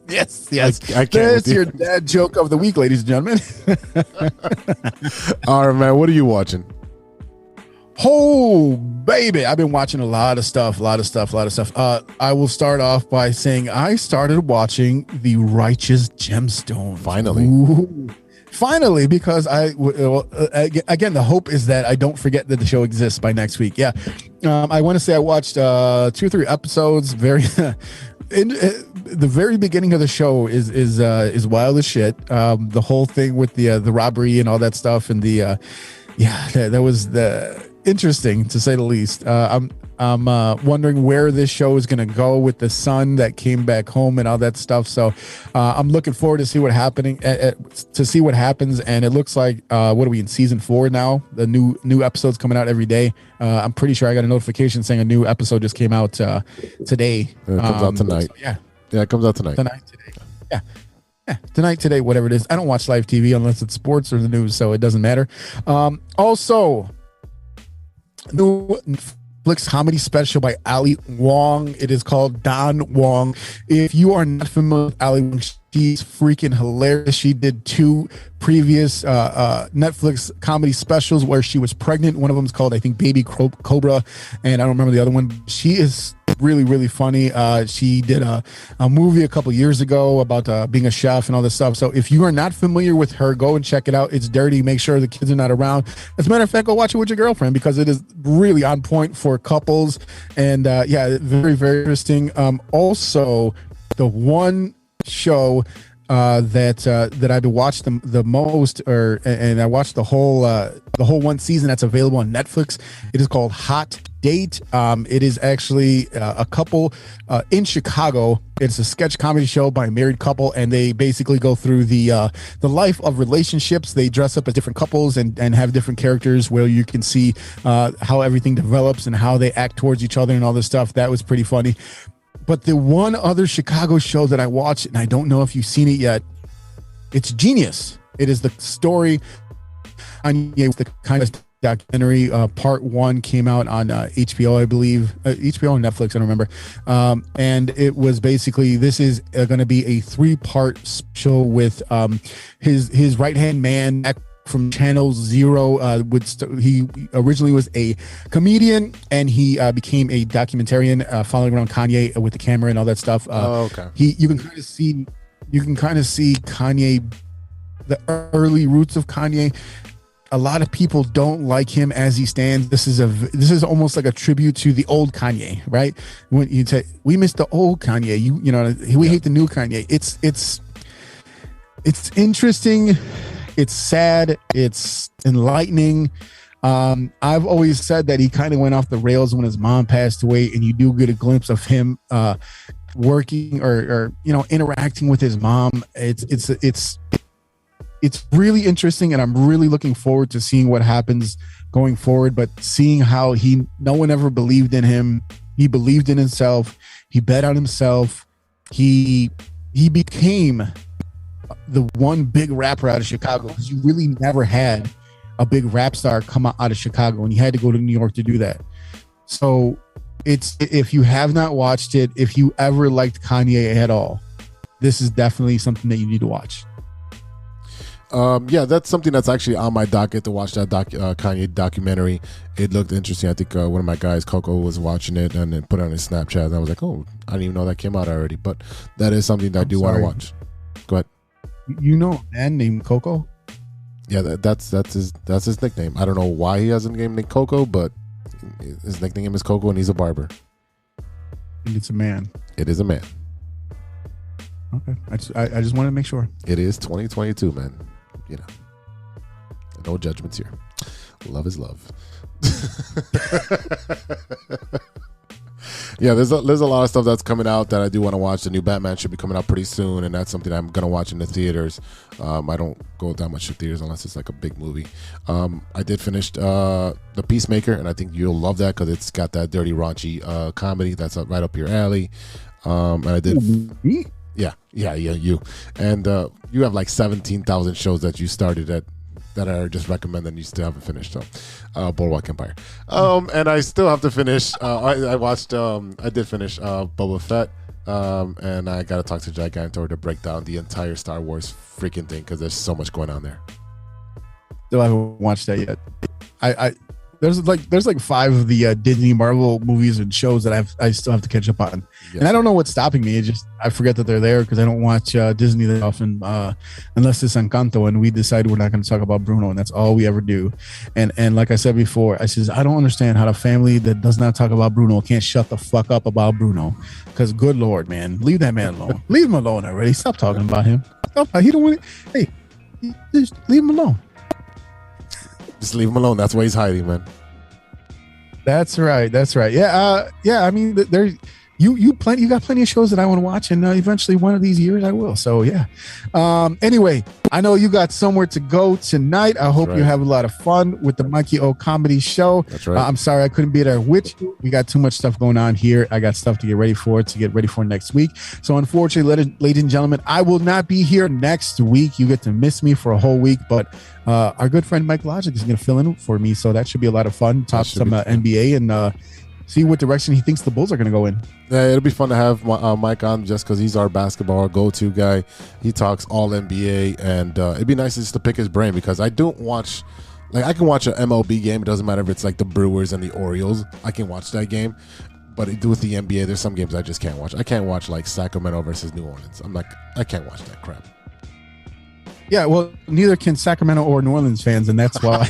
Yes. I can't. That's your dad joke of the week, ladies and gentlemen. All right, man. What are you watching? Oh, baby. I've been watching a lot of stuff. I will start off by saying I started watching The Righteous Gemstone. Finally. Ooh. Finally, because again, the hope is that I don't forget that the show exists by next week. Yeah. I want to say I watched 2 or 3 episodes. The very beginning of the show is wild as shit. The whole thing with the robbery and all that stuff, and that was interesting to say the least. I'm wondering where this show is going to go with the son that came back home and all that stuff. So I'm looking forward to see what happens. And it looks like what are we in season 4 now? The new episodes coming out every day. I'm pretty sure I got a notification saying a new episode just came out today. It comes out tonight. So, yeah, it comes out tonight. Yeah. Tonight, today, whatever it is. I don't watch live TV unless it's sports or the news, so it doesn't matter. Also, new Netflix comedy special by Ali Wong. It is called Don Wong. If you are not familiar with Ali Wong, she's freaking hilarious. She did 2 previous Netflix comedy specials where she was pregnant. One of them is called, I think, Baby Cobra, and I don't remember the other one. She is really, really funny. She did a movie a couple years ago about being a chef and all this stuff. So if you are not familiar with her, go and check it out. It's dirty. Make sure the kids are not around. As a matter of fact, go watch it with your girlfriend because it is really on point for couples. And very, very interesting. Also, the one show that I've watched the most, and I watched the whole one season that's available on Netflix. It is called Hot Date. It is actually a couple in Chicago. It's a sketch comedy show by a married couple, and they basically go through the life of relationships. They dress up as different couples and have different characters where you can see how everything develops and how they act towards each other and all this stuff. That was pretty funny. But the one other Chicago show that I watched, and I don't know if you've seen it yet, it's genius. It is the story on the kind of documentary. Part 1 came out on HBO, I believe. HBO and Netflix, I don't remember. And it was basically, this is going to be a 3-part special with his right-hand man from Channel Zero. He originally was a comedian, and he became a documentarian, following around Kanye with the camera and all that stuff. Okay. You can kind of see Kanye, the early roots of Kanye. A lot of people don't like him as he stands. This is almost like a tribute to the old Kanye, right? When you say we miss the old Kanye, we hate the new Kanye. It's interesting. It's sad. It's enlightening. I've always said that he kind of went off the rails when his mom passed away, and you do get a glimpse of him working or interacting with his mom. It's really interesting, and I'm really looking forward to seeing what happens going forward. But seeing how no one ever believed in him. He believed in himself. He bet on himself. He became the one big rapper out of Chicago, because you really never had a big rap star come out of Chicago, and you had to go to New York to do that. So if you have not watched it, if you ever liked Kanye at all, this is definitely something that you need to watch. That's something that's actually on my docket to watch, that Kanye documentary. It looked interesting. I think one of my guys, Coco, was watching it and then put it on his Snapchat, and I was like, oh, I didn't even know that came out already. But that is something that I do want to watch. Go ahead. You know a man named Coco? Yeah, that's his nickname. I don't know why he has a name named Coco, but his nickname is Coco, and he's a barber. And it's a man. It is a man. Okay. I just wanted to make sure. It is 2022, man. No judgments here. Love is love. Yeah, there's a lot of stuff that's coming out that I do want to watch. The new Batman should be coming out pretty soon, and that's something I'm gonna watch in the theaters. I don't go that much to theaters unless it's like a big movie. I did finish The Peacemaker, and I think you'll love that because it's got that dirty, raunchy comedy that's right up your alley. And I did, yeah, you, and you have like 17,000 shows that you started at. That I just recommend and you still haven't finished. So, Boardwalk Empire. And I still have to finish. I watched. I did finish Boba Fett. And I gotta talk to Gigantor to break down the entire Star Wars freaking thing because there's so much going on there. Still haven't watched that yet. I there's like 5 of the Disney Marvel movies and shows that I still have to catch up on. Yes. And I don't know what's stopping me. It just I forget that they're there because I don't watch Disney that often unless it's Encanto, and we decide we're not going to talk about Bruno, and that's all we ever do. And like I said before, I says I don't understand how the family that does not talk about Bruno can't shut the fuck up about Bruno, because good Lord, man, leave that man alone. Leave him alone already. Stop talking about him. Stop. He don't want it. Hey, just leave him alone. Just leave him alone. That's why he's hiding, man. That's right. Yeah. I mean, there's you got plenty of shows that I want to watch, and eventually one of these years I will. So yeah. Anyway, I know you got somewhere to go tonight. I hope you have a lot of fun with the Mikey O Comedy Show. That's right. I'm sorry I couldn't be there with you. We got too much stuff going on here. I got stuff to get ready for next week. So unfortunately, ladies and gentlemen, I will not be here next week. You get to miss me for a whole week, but our good friend Mike Logic is going to fill in for me. So that should be a lot of fun. Talk some NBA and see what direction he thinks the Bulls are going to go in. Yeah, it'll be fun to have Mike on just because he's our basketball go-to guy. He talks all NBA, and it'd be nice just to pick his brain because I don't watch, like I can watch an MLB game. It doesn't matter if it's like the Brewers and the Orioles. I can watch that game. But with the NBA, there's some games I just can't watch. I can't watch like Sacramento versus New Orleans. I'm like, I can't watch that crap. Yeah, well, neither can Sacramento or New Orleans fans, and that's why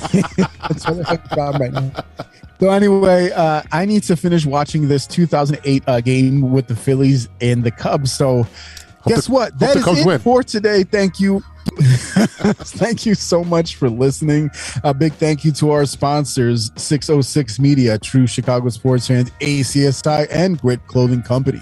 that's why they have a problem right now. So anyway, I need to finish watching this 2008 game with the Phillies and the Cubs. So guess what? That is it for today. Thank you. Thank you so much for listening. A big thank you to our sponsors, 606 Media, True Chicago Sports Fans, ACSI, and Grit Clothing Company.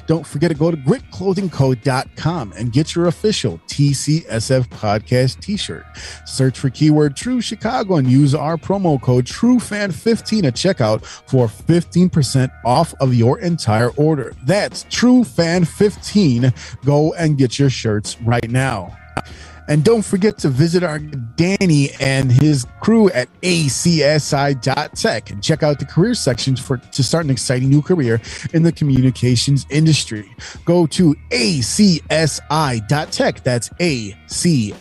Don't forget to go to gritclothingco.com and get your official TCSF podcast t-shirt. Search for keyword True Chicago and use our promo code TrueFan15 at checkout for 15% off of your entire order. That's TrueFan15. Go and get your shirts right now. And don't forget to visit our Danny and his crew at acsi.tech and check out the career sections to start an exciting new career in the communications industry. Go to acsi.tech. That's acsi.tech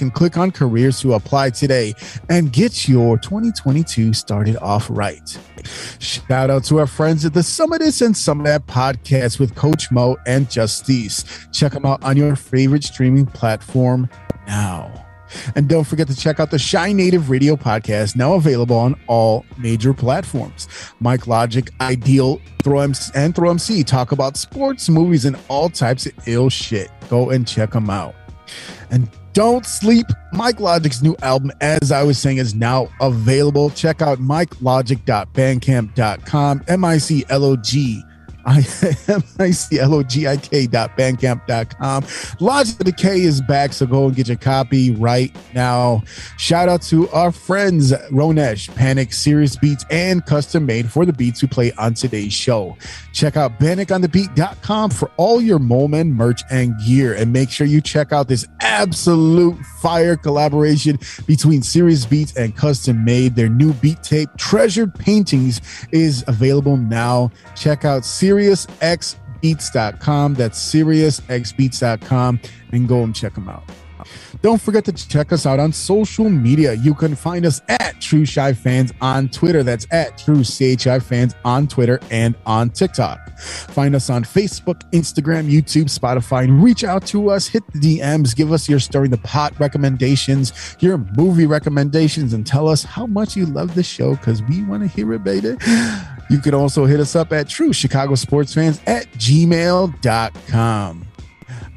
and click on careers to apply today and get your 2022 started off right. Shout out to our friends at the Summitus and Summit podcast with Coach Mo and Justice. Check them out on your favorite streaming platform now. And don't forget to check out the Shy Native Radio podcast, now available on all major platforms. Mike Logic, Ideal, Throw MC talk about sports, movies, and all types of ill shit. Go and check them out. And don't sleep. Mike Logic's new album, as I was saying, is now available. Check out mikelogic.bandcamp.com, miclogik.bandcamp.com. Logic the K is back, so go and get your copy right now. Shout out to our friends Ronesh, Panic, Serious Beats, and Custom Made for the beats we play on today's show. Check out paniconthebeat.com for all your Moleman merch and gear, and make sure you check out this absolute fire collaboration between Serious Beats and Custom Made. Their new beat tape, Treasured Paintings, is available now. Check out SeriousXBeats.com. That's SeriousXBeats.com, and go and check them out. Don't forget to check us out on social media. You can find us at True Shy Fans on Twitter. That's at True CHI Fans on Twitter and on TikTok. Find us on Facebook, Instagram, YouTube, Spotify, and reach out to us. Hit the DMs. Give us your Stirring the Pot recommendations, your movie recommendations, and tell us how much you love the show because we want to hear it, baby. You can also hit us up at True Chicago Sports Fans at gmail.com.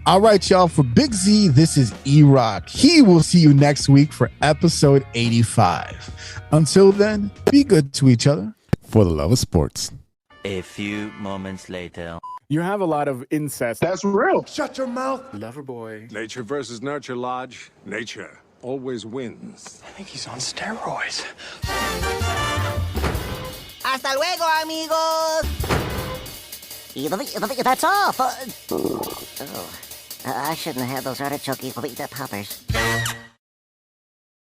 All right, y'all. For Big Z, this is E-Rock. He will see you next week for episode 85. Until then, be good to each other. For the love of sports. A few moments later. You have a lot of incest. That's real. Shut your mouth. Lover boy. Nature versus nurture, Lodge. Nature always wins. I think he's on steroids. Hasta luego, amigos. That's all. I shouldn't have had those artichoke poppers.